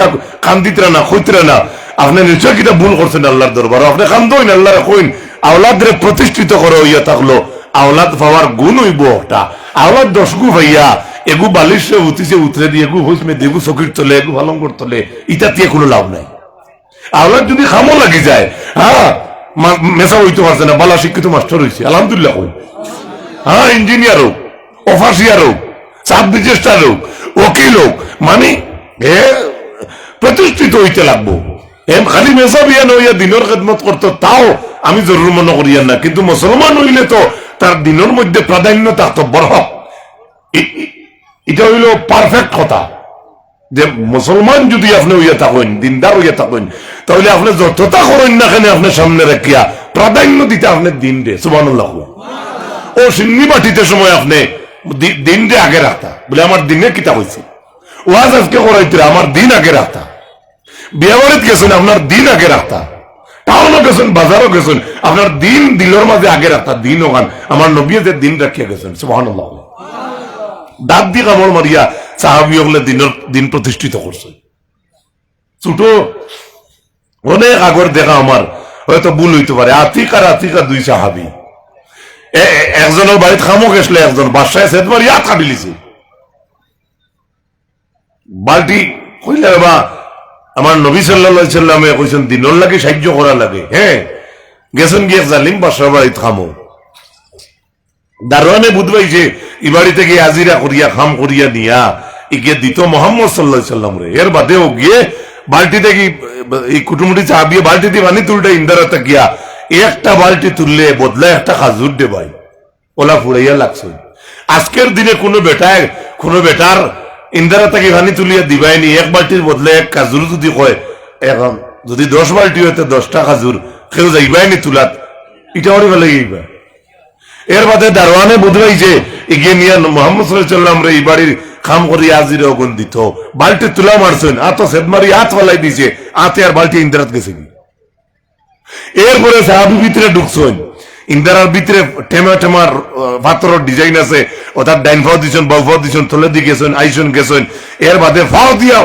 কান্দিতরা না কইতরা না, আপনি নিশ্চয় কিটা ভুল করছেন আল্লাহর দরবার, আপনি কান্দইন আল্লাহরে কইন আওলাদরে প্রতিষ্ঠিত করে হইয়া থাকলো, আওলাদ পাওয়ার গুণ হইব একটা। আওলাদ 10 গু ভাইয়া এগু বালিশে উঠিছে উতরে দিয়ে এগু হইসমে দেগু চকির তলে এগু ভালঙ্কর তলে, ইটা দিয়ে কোনো লাভ নাই। আওলাদ যদি খামো লাগি যায়, হ্যাঁ মেসা হইতে পারছে না, বালা শিক্ষিত মাস্টার হয়েছে আলহামদুলিল্লাহ কই, হ্যাঁ ইঞ্জিনিয়ার হোক, অফিসার হোক, সাব রেজিস্ট্রার হোক, ওকিল হোক, মানে প্রতিষ্ঠিত হইতে লাগবো। খালি মেসা বিয়ান হইয়া দিনের খেদমত করতো তাও আমি জরুর মনে করিয়ান না, কিন্তু মুসলমান হইলে তো তার দিনের মধ্যে প্রাধান্য থাকতো বড়। এটা হইল পারফেক্ট কথা যে মুসলমান যদি আপনি হইয়া থাকেন, দিনদার হইয়া থাকেন, তাহলে আপনি যতটা করেন না কেন আপনি সামনে রাখিয়া প্রাধান্য দিতে আপনি দিন রে সুবহানাল্লাহ। ও সিন্নি বাটিতে সময় আপনি দিন রে আগে রাখতা, বলে আমার দিনে কিতা হয়েছে, ওয়াজ আজকে করাইতে আমার দিন আগে রাখতা, বিয়া বাড়িতে গেছেন আপনার দিন আগে রাখতা, টাউনও গেছেন বাজারও গেছেন আপনার দিন দিলের মাঝে আগে রাখতা, দিন ওখান আমার নবী যে দিন রাখিয়া গেছেন সুবহানাল্লাহ। দাঁত দিয়ে কামড় মারিয়া সাহাবী হলে দিন প্রতিষ্ঠিত করছে। ছোট অনেক আগর দেখা আমার হয়তো ভুল হইতে পারে, আতিকা 2 সাহাবী, একজনের বাড়িতে খামো গেছলে, একজন বাসায় সেদ মারিয়া খাবি লিছে বালতি কইলে বা আমার নবী সাল্লাল্লাহু আলাইহি সাল্লামে কইছেন দিনের লাগে সাহায্য করা লাগে। হ্যাঁ গেছেন গিয়ে জালিম বাসার বাড়িতে খামো, দারোয়ানে বুধবাইছে ই বাড়িতে গিয়ে হাজিরা করিয়া খাম করিয়া নিয়া ইগে দিত মোহাম্মদ সাল্লাল্লাহু আলাইহি সাল্লাম রে। এর বাদেও গিয়ে বালতিতে কি এই কুটুমুটি চাবিয়ে বালতিতে পানি তুলটা ইন্দারাতে গিয়া একটা বালতি তুললে বদলায় একটা খাজুর দে ভাই, ওলা ফুড়াইয়া লাগছে। আজকের দিনে কোনো বেটার ইন্দারা থেকে পানি তুলিয়া দিবাইনি, এক বালতির বদলে এক খাজুর যদি কয়, এখন যদি 10 বালতি হইতে 10টা খাজুর কেউ যাইবাইনি তুলাত, এটা ওরে ভালো গেইবা। এর বাদে দারোয়ানে বুধবাইছে এগিয়ে নিয়ে মোহাম্মদ সাল্লাল্লাহু আলাইহি সাল্লাম রে এই বাড়ির খাম করি আজিরে অগুন দিত, বালতি তুলা মারছেন, আতো সেদ মারি হাত ফালাই দিছে, আতে আর বালতি ইন্দারাত গেছে কি। এরপরে সাহাবী ভিতরে ঢুকছেন, ইন্দারার ভিতরে টেমার পাথরের ডিজাইন আছে, অর্থাৎ ডাইন ফাও দিছেন বাউ ফাও দিছেন তলে দিয়ে গেছেন আইসন গেছেন। এর বাদে ফাও দিয়া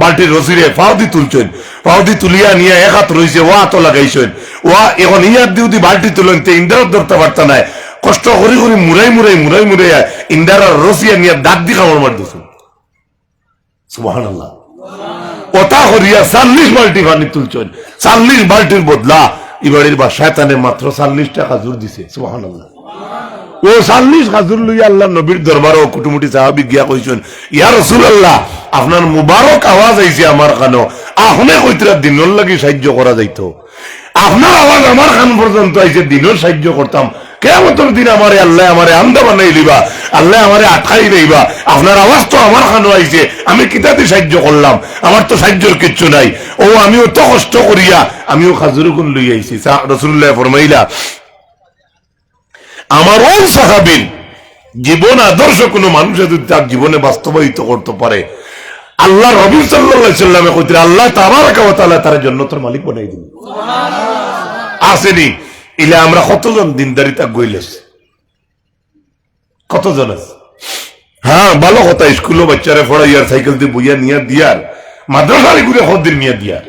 বালতির রসিরে ফাও দি তুলছেন, ফাও দি তুলিয়া নিয়ে এক হাত রয়েছে ওয়া তো লাগাইছেন, ওয়া এখন ইয়ার দিয়ে বালতি তুলেন তে ইন্দারাত ধরতে পারত না, কষ্ট করি মুরাই ইন্দারার রসিয়া নিয়ে দাঁত দি কামড় মার দিছেন সুবহানাল্লাহ। ওটা করিয়া 40 বালতি পানি তুলছেন, 40 বালতির বদলা ইবাড়ির বা শয়তানে মাত্র 40টা খাজুর দিছে সুবহানাল্লাহ। ও 40 খাজুর লইয়া আল্লাহ নবীর দরবারে কুটুমুটি সাহাবী গিয়া কইছেন, ইয়া রাসূলুল্লাহ আপনার মুবারক আওয়াজ আইছে আমার কানে, আপনি কইতরা দিনের লাগি সাহায্য করা যাইতো, আপনার আওয়াজ আমার কান পর্যন্ত আইছে, দিনের সাহায্য করতাম, কিয়ামতের দিন আমারে আল্লাহ আমারে আন্দা বানাই দিবা, আল্লাহ আমারে আটকাই দিবা, আপনার আওয়াজ তো আমার কানে আইছে, আমি কিতাতে সাহায্য করলাম, আমার তো সাহায্যের কিচ্ছু নাই। ও আমিও তো কষ্ট করিয়া আমিও খাজুর গুণ লই আইছি। রাসূলুল্লাহ ফরমাইলা আমার ওই সাহাবীর জীবন আদর্শ কোন মানুষ যদি তার জীবনে বাস্তবায়িত করতে পারে, আল্লাহ নবী সাল্লাল্লাহু আলাইহি সাল্লামে কইতে আল্লাহ তাবারাকা ওয়া তাআলা তার জান্নাতের মালিক বানাই দিবেন। সুবহানাল্লাহ। আসেনি ইলে আমরা কতজন দিনদারিতা গইলেস, কতজন আছে? হ্যাঁ ভালো কথা, স্কুলে বাচ্চারা পড়াইয়ার সাইকেল দিয়ে বইয়া নিয়ে দিয়ার, মাদ্রাসায় ঘুরে হদ্দিন নিয়ে দিয়ার,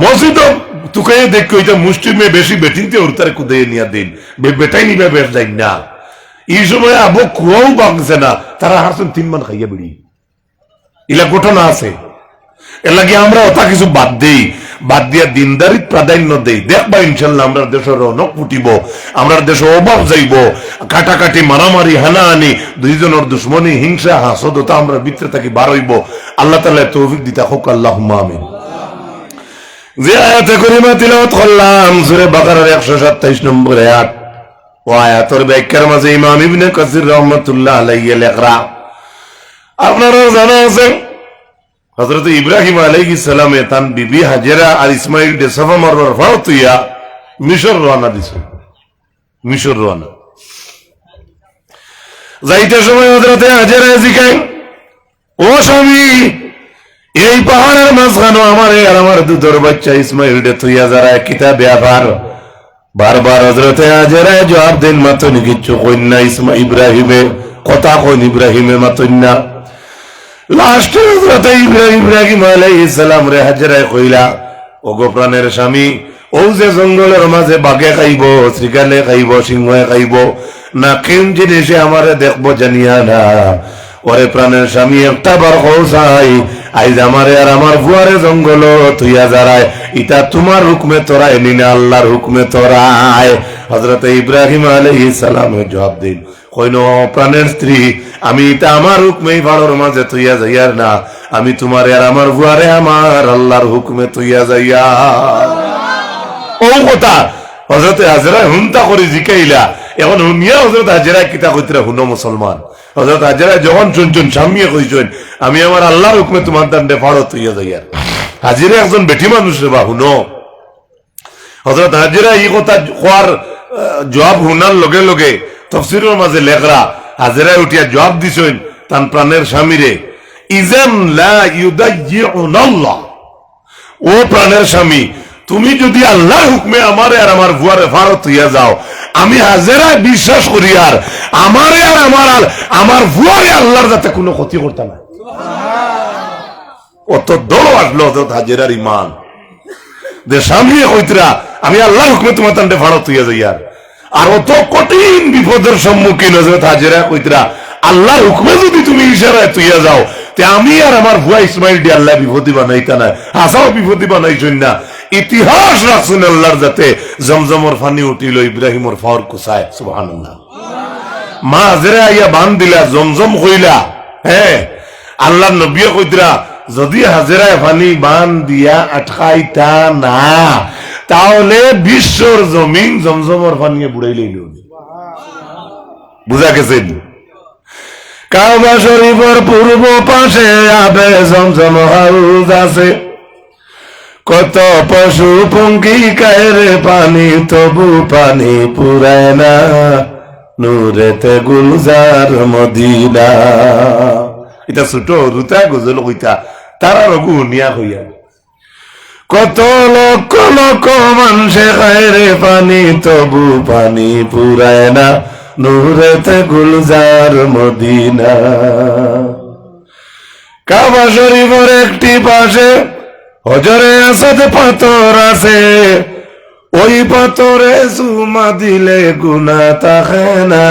মসজিদ তুকাইয়ে দেখ মুষ্টি মেয়ে বেশি বেটিনতে ওর তারে কুদাইয়ে নিয়ে দিন, বেটাই নিবে বেশ যাই না। এই সময় আবু কুয়াও বাগছে না, তারা হারছেন 3 মান খাইয়া বিড়ি। এলা ঘটনা আছে। এর লাগে আমরা ওটা কিছু বাদ দেই, বাদ দিয়া দিনদারিত প্রাধান্য দেই। দেখবা ইনশাল্লাহ আমরা দেশের রৌনক ফুটিব, আমরা দেশে অভাব যাইব, কাটাকাটি মারামারি হানাহানি দুইজনের দুশ্মনী হিংসা হাসদতা আমরা ভিতরে থাকি বার হইব। আল্লাহ তাআলা তৌফিক দিতা হোক, আল্লাহুম্মা আমিন। যে আয়াতে করিমা তিলাওয়াত করলাম সূরা বাকারার 127 নম্বর আয়াত, ও আয়াতের ব্যাখ্যার মাঝে ইমাম ইবনে কাসির রাহমাতুল্লাহ আলাইহি লেখরা, আপনারা জানা আছে হযরত ইব্রাহিম আলাইহিস সালামে তান বিবি হাজেরা আর ইসমাইল দে সাফা মারওয়ার ফারতুয়া মিশর রওনা দিছে। মিশর রওনা যাইতে সময় হযরত হাজেরা জিজ্ঞাসা, ও স্বামী, এই পাহাড়ের মাঝখানে আমারে আর আমার দুধের বাচ্চা ইসমাইল দে তুইয়া যারা কিতা ব্যাপার? বারবার হযরত হাজেরা জবাব দেন, মাতন কিচ্ছু কইন না। ইব্রাহিমে কথা কইন, ইব্রাহিমে মাতন না। লাস্টে হযরত ইব্রাহিম আলাইহিস সালাম রে হাজেরা কইলা, ও গো প্রাণের স্বামী, ও যে জঙ্গলের মাঝে বাঘে খাইব, শ্রীকালে খাইব, সিংহে খাইব, না কোন জিনিসে আমারে দেখবো জানিয়া না। ওরে প্রাণের স্বামী, একটা বার কৌসাই আইজ আমারে আর আমার বুয়ারে জঙ্গল তুইয়া যারায়, ইটা তোমার হুকমে তোরায় নি না আল্লাহর হুকমে তোরায়? হযরত ইব্রাহিম আলাইহিস সালামে জবাব দিন, কইনো প্রাণের স্ত্রী, আমি এটা আমার হুকমেই ভাড়ার মাঝে তুইয়া যাইয়ার না, আমি তোমারে আর আমার বুয়ারে আমার আল্লাহর হুকমে তুইয়া যাইয়া। ও কথা হযরত হাজেরা হুনতা করে জিকাইলা। এখন হুনিয়া হযরত হাজেরা কিতা কইতরা হুনো মুসলমান। হযরত হাজেরা যখন শুনছেন স্বামীয়ে কইছেন, আমি আমার আল্লাহর হুকমে তোমার দান্ডে ভাড়া তুইয়া যাইয়ার। হাজিরা একজন বেটি মানুষ রে বা, হুনো। হযরত হাজেরা এই কথা কোয়ার জবাব হুনার লগে লগে তাফসীরের মাঝে লেখরা, হাজেরা উঠিয়া জবাব দিছেন তান প্রাণের স্বামীরে, ইজান লা ইউদাইয়ুনাল্লাহ, ও প্রাণের স্বামী, তুমি যদি আল্লাহর হুকমে আমারে আর আমার বুয়ারে ফারত হইয়া যাও, আমি হাজেরা বিশ্বাস করি আর আমারে আর আমার বুয়ারে আল্লাহর যাতে কোনো ক্ষতি করতে না। অত দৌড় আসলো হযরত হাজেরার ইমান যে স্বামী কইতরা, আমি আল্লাহর হুকমে তোমার তান্ডে ফারত হইয়া যাই। আর অত কঠিন বিপদের সম্মুখীন হযরত হাজেরা কইতরা, আল্লাহর হুকমে যদি তুমি ইশারায় তুইয়া যাও, তে আমি আর আমার ভুয়া ইসমাইল ডি আল্লাহ বিপত্তি বানাইতা না, আসাও বিপত্তি বানাইছেন না। ইতিহাস রাখছেন আল্লাহর যাতে জমজমর ফানি উঠিল ইব্রাহিমর ফাওর কুসায়। সুবহানাল্লাহ। মা হাজেরা আইয়া বান দিলা, জমজম কইলা। হ্যাঁ, আল্লাহর নবী কইতরা, যদি হাজেরায় ফানি বান দিয়া আটকাইতা না, তাহলে বিশ্বর জমিন জমজমর ফানিয়ে বুড়াইলেই বুঝা গেছেন। কাবা শরীফের পূর্ব পাশে আবে জমজম হাউজ আছে, কত পশু পঙ্খী কায়রে পানি, তবু পানি পুরায় না, নূরেতে গুলজার মদিনা। এটা ছোট রুতা গজল কইতা, তারা রঘু নিয়া হইয়া কত লক্ষ লক্ষ মানুষে খায়রে পানি, তবু পানি পুরায় না, নূরেতে গুলজার মদিনা। কাবা শরীফের একটি পাশে হজরে আসদ পাথর আছে, ওই পাথরে চুমা দিলে গুনাহ থাকে না,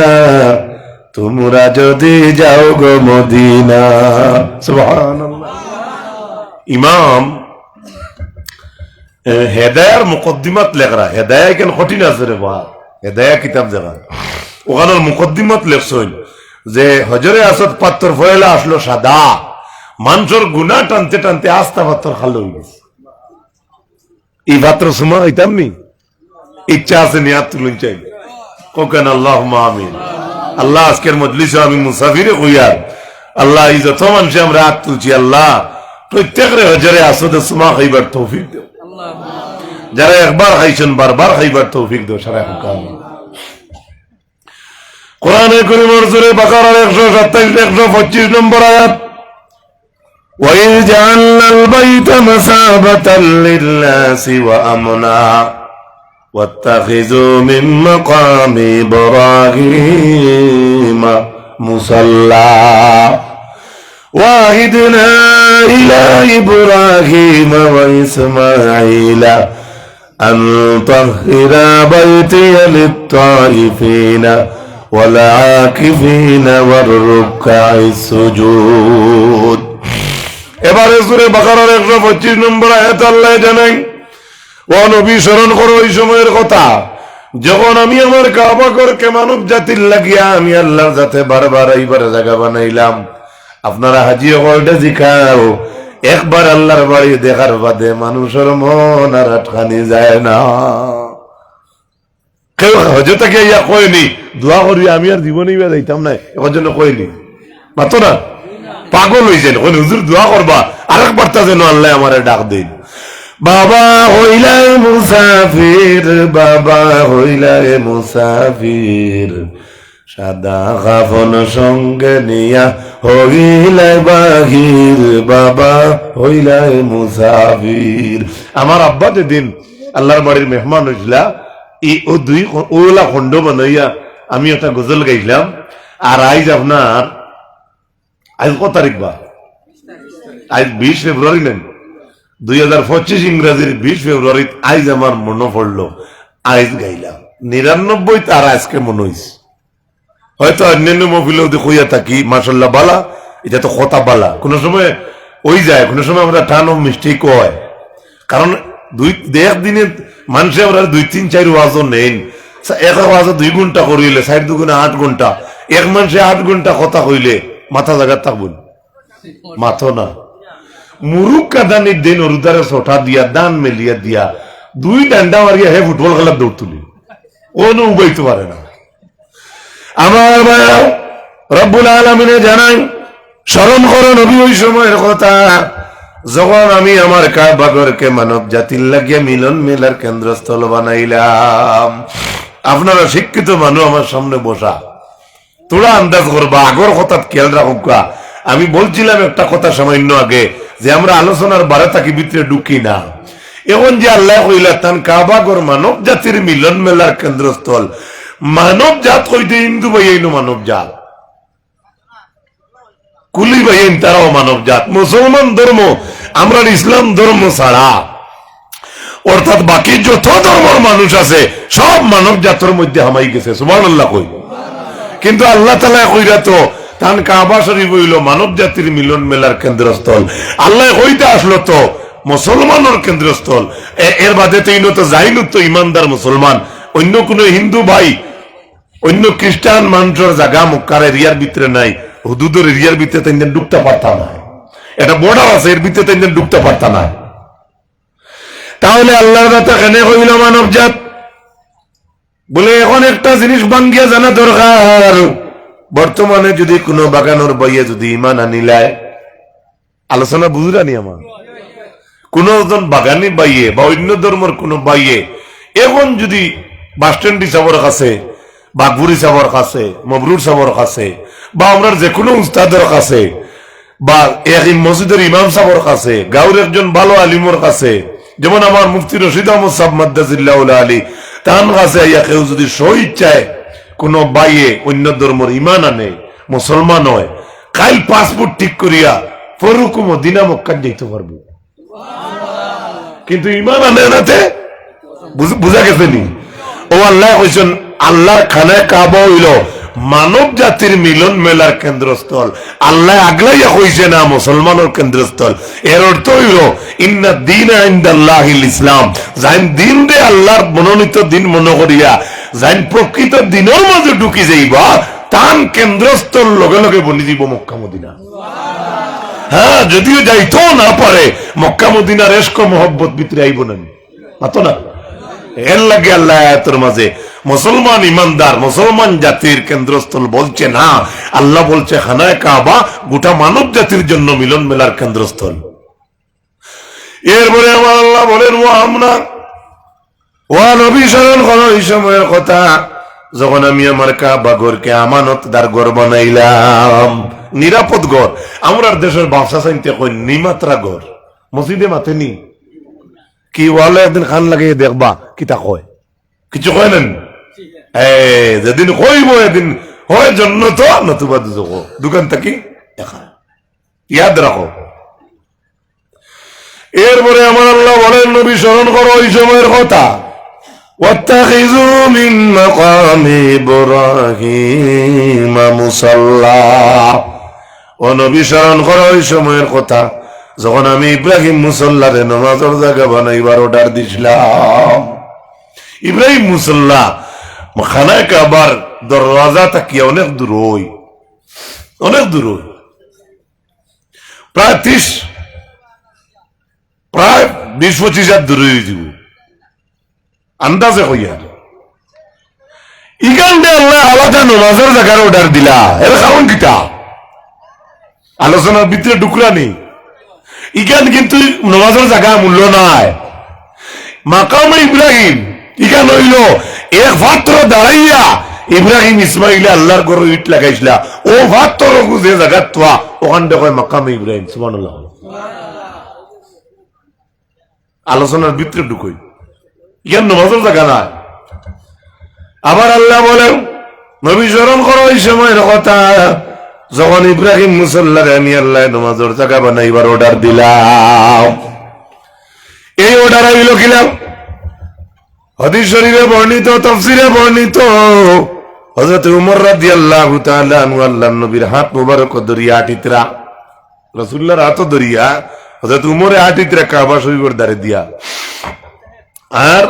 তোমরা যদি যাও গো মদিনা। সুবহানাল্লাহ। ইমাম হেদায়ার মুকদ্দিমাত লেখরা, হেদায়া কেন কঠিন আছে রে বা, হেদায়া কিতাব জায়গা, ওখানের মুকদ্দিমাত লেখছেন যে হজরে আসদ পাথর ফয়লা আসলো সাদা, মানুষের গুনাহ টানতে টানতে আস্তা পাথর খালো হয়ে গেছে। এই পাত্র সুমা হইতাম নি, ইচ্ছা আছে নিয়াত তুলুন চাই, কোকেন আল্লাহুম্মা আমিন। আল্লাহ আজকের মজলিসে আমি মুসাফিরে হইয়া, আল্লাহ এই যত মানুষে আমরা হাত তুলছি, আল্লাহ প্রত্যেকের হজরে আসদে সুমা খাইবার তৌফিক দেও, যারা একবার খাইছেন বারবার খাইবার তৌফিক দেও। সারা কোরআনে কারীমের সূরা বাকারার 127-125 নম্বর আয়াত, وَإِذْ جَعَلْنَا الْبَيْتَ مَثَابَةً لِلنَّاسِ وَأَمْنًا وَاتَّخِذُوا مِن مَّقَامِ إِبْرَاهِيمَ مُصَلًّى وَعَهِدْنَا إِلَى إِبْرَاهِيمَ وَإِسْمَاعِيلَ أَن طَهِّرَا بَيْتِيَ لِلطَّائِفِينَ والعاكفين والركع السجود। এবারে সূরা বাকারার 125 নম্বর আয়াত আল্লাহ জানাই, ও নবী স্মরণ করো ওই সময়ের কথা যখন আমি আমার কাবা ঘরকে মানব জাতির লাগিয়া আমি আল্লাহর যাতে বারবার এইবার জায়গা বানাইলাম। আপনারা হাজি ওয়ার্ডে জিখাও, একবার আল্লাহর বাড়ি দেখার বাদে মানুষের মন আর আটকানি যায় না। কেউ হজরতকে ইয়া কয়নি দোয়া করি আমি আর জীবনে ইয়া যাইতাম না, এখন জন্য কয়নি মাতো না, পাগল হয়েছেন হুজুর দোয়া করবা আরেকবার তা যেন আল্লাহ আমারে ডাক দিন। বাবা হইলা মুসাফির, বাবা হইলা মুসাফির, সাদা কাফন সঙ্গে নিয়া হইলা বাহির, বাবা হইলা মুসাফির। আমার আব্বা যেদিন আল্লাহর বাড়ির মেহমান হয়েছিল ও দুই ওলা খন্ড বানাইয়া আমি একটা গজল গাইলাম। আর আজ আপনার আজ কত তারিখ বা আজ 20 ফেব্রুয়ারি নেন 2025 ইংরেজির 20 ফেব্রুয়ারি আজ আমার মনে পড়লো, আজ গাইলাম 99 তার আজকে মনে হয়েছে। হয়তো অন্যান্য মহফিল কইয়া থাকি মাশাল্লাহ বালা, এটা তো কথা বালা, কোনো সময় ওই যায়, কোনো সময় আমরা টান মিস্টেক হয়, কারণ দিনে মানুষে আমরা 2-3-4 ওয়াজও নেন। এক ওয়াজও 2 ঘন্টা করিলে 4 2 8 ঘন্টা, এক মানুষে 8 ঘন্টা কথা কইলে মাথা জায়গা থাকবেন মাথো না। মুরুখ কাদানির দিন অরুদারে ছোটা দিয়া দান মেলিয়া দিয়া 2 ডান্ডা মারিয়া হে ফুটবল খেলার দৌড় তুলি, কোনো উবাইতে পারে না। আমার ভাইরা রব্বুল আলামিনে জানাই স্মরণ করো নবী ওই সময়ের কথা যখন আমি আমার কাবা ঘরকে মানব জাতির লাগিয়া মিলন মেলার কেন্দ্রস্থল বানাইলাম। আপনারা শিক্ষিত মানুষ আমার সামনে বসা, তোরা আন্দাজ করবা আগর কথা খেয়াল রাখুকা। আমি বলছিলাম একটা কথা সামান্য আগে যে আমরা আলোচনার বারে থাকি ভিতরে ঢুকি না। এখন যে আল্লাহ কইলা তান কাবা ঘর মানব জাতির মিলন মেলার কেন্দ্রস্থল, মানব জাত কইতে হিন্দু ভাইয়াইনো মানব জাত, কুলি ভাইয়াইন তারাও মানব জাত, মুসলমান ধর্ম আমরা ইসলাম ধর্ম ছাড়া অর্থাৎ বাকি যত ধর্মের মানুষ আছে সব মানব জাতের মধ্যে হামাই গেছে, সুবহানাল্লাহ কই। কিন্তু আল্লাহ তাআলা কইরা তো তান কাবা শরীফ হইল মানব জাতির মিলন মেলার কেন্দ্রস্থল, আল্লাহ কইতে আসলো তো মুসলমানের কেন্দ্রস্থল। এর বাদে তো ইনো তো যাইল তো ইমানদার মুসলমান, অন্য কোন হিন্দু ভাই অন্য খ্রিস্টান মানুষের জায়গা মক্কার এরিয়ার ভিতরে নাই, হুদুদের এরিয়ার ভিতরে তাই ঢুকতে পারতাম না, এটা বর্ডার আছে এর ভিতরে তাই ঢুকতে পারতাম না। তাহলে আল্লাহর কথা কেন হইল মানব জাত বলে? এখন একটা জিনিস ভাঙ্গিয়া জানা দরকার, বর্তমানে যদি কোনো বাগানোর বইয়ে যদি ইমান আনিলায়, আলোচনা বুঝলানি আমার, কোন একজন বাগানি বাইয়ে বা অন্য ধর্মের কোন বাইয়ে এখন যদি বাস স্ট্যান্ড সাবর কাছে বা গুরি সাবর কাছে মবরুর সাবর কাছে বা আমরা যে কোনো উস্তাদের কাছে বা এক মসজিদের ইমাম সাবর কাছে গাঁওর একজন ভালো আলিমর কাছে, যেমন আমার মুফতি রশিদ আহমদ সাহেব মাদ্দাজিল্লাহ আলী তার কাছে কেউ যদি স্বইচ্ছায় কোন বাইয়ে অন্য ধর্মের ইমান আনে মুসলমান হয়, কাল পাসপোর্ট ঠিক করিয়া ফরুক মদিনা মক্কা যেতে পারবো, কিন্তু ইমান আনে নাতে বুঝা গেছে নি? ও আল্লাহ কইছেন আল্লাহর খানায় কাবা হইল মানব জাতির মিলন মেলার কেন্দ্রস্থল, আল্লাহ আগলাইয়া কইছে না মুসলমানের কেন্দ্রস্থল। এর অর্থ হইল ইন্না দীনা ইনদাল্লাহিল ইসলাম, যাইন দিন রে আল্লাহর মনোনীত দিন মনে করিয়া যাইন প্রকৃত দিনের মাঝে ঢুকি যাইবা তান কেন্দ্রস্থল লগে লগে বনি দিব মক্কা মদিনা। হ্যাঁ, যদিও যাইতো না পারে মক্কা মদিনার এশক মোহব্বত ভিতরে আইব না মাতো না। এর লাগে আল্লাহ আয়াতের মাঝে মুসলমান ইমানদার মুসলমান জাতির কেন্দ্রস্থল বলছে না, আল্লাহ বলছে খানায় কাবা গোটা মানব জাতির জন্য মিলন মেলার কেন্দ্রস্থল। এরপরে আমার আল্লাহ বলেন ও আমরা ও নবী স্মরণ করো এই সময়ের কথা যখন আমি আমার কাবা ঘরকে আমানতদার ঘর বানাইলাম, নিরাপদ ঘর। আমরা দেশের ব্যবসা চাইতে কই নিমাত্রা ঘর, মসজিদে মাথে নি কি ওয়ালে একদিন খান লাগিয়ে দেখবা কিতা কয়, কিছু কয় নেন? যেদিন কইব এদিন হয় জন্য তো নতুবা দোকান থাকি দেখা ইয়াদ রাখো। এরপরে আমার আল্লাহ বলেন নবী স্মরণ করো ওই সময়ের কথা واتخذوا من مقام إبراهيم مصلى ও নবী স্মরণ করো ওই সময়ের কথা যখন আমি ইব্রাহিম মুসল্লারে নামাজের জায়গা বানাইবার অর্ডার দিছিলাম। ইব্রাহিম মুসল্লা খানায় কাবার দরওয়াজা তাকিয়া অনেক দূর হই, অনেক দূর হই, প্রায় 20-25 হাত দূরে হয়ে যাব আন্দাজে হইয়া। ইখানটা আল্লাহ আলাদা নামাজের জায়গার অর্ডার দিলা, এর কারণ কিটা? আলোচনার ভিতরে টুকরা নেই। ইখান কিন্তু নামাজের জায়গা মূল্য নাই। মাকামে ইব্রাহিম ইখান হইল এক ভাত্র দাঁড়াইয়া ইব্রাহিম ইসমাইলে আল্লাহর ঘর ইট লাগাইছিলা, ও ভাত্র যে জায়গা তোয়া ওখান থেকে মাকামে ইব্রাহিম। সুবহানাল্লাহ। আলোচনার ভিতরে ঢুকই, ইখান নামাজের জায়গা নাই। আবার আল্লাহ বলেন নবী স্মরণ করো ওই সময়ের কথা যখন ইব্রাহিম মুসল্লারে আমি আল্লাহ নামাজের জায়গা বানাইবার অর্ডার দিলাম। এই অর্ডার হইল কিলাম হাদিস শরীফে বর্ণিত, তাফসীরে বর্ণিত, হযরত উমর রাদিয়াল্লাহু তাআলা আনহু আল্লাহর নবীর হাত মোবারক ধরিয়া আটিতরা, রাসূলুল্লাহর হাত ধরিয়া হযরত উমরে আটিতরা কাবা শরীফের দ্বারে দিয়া, আর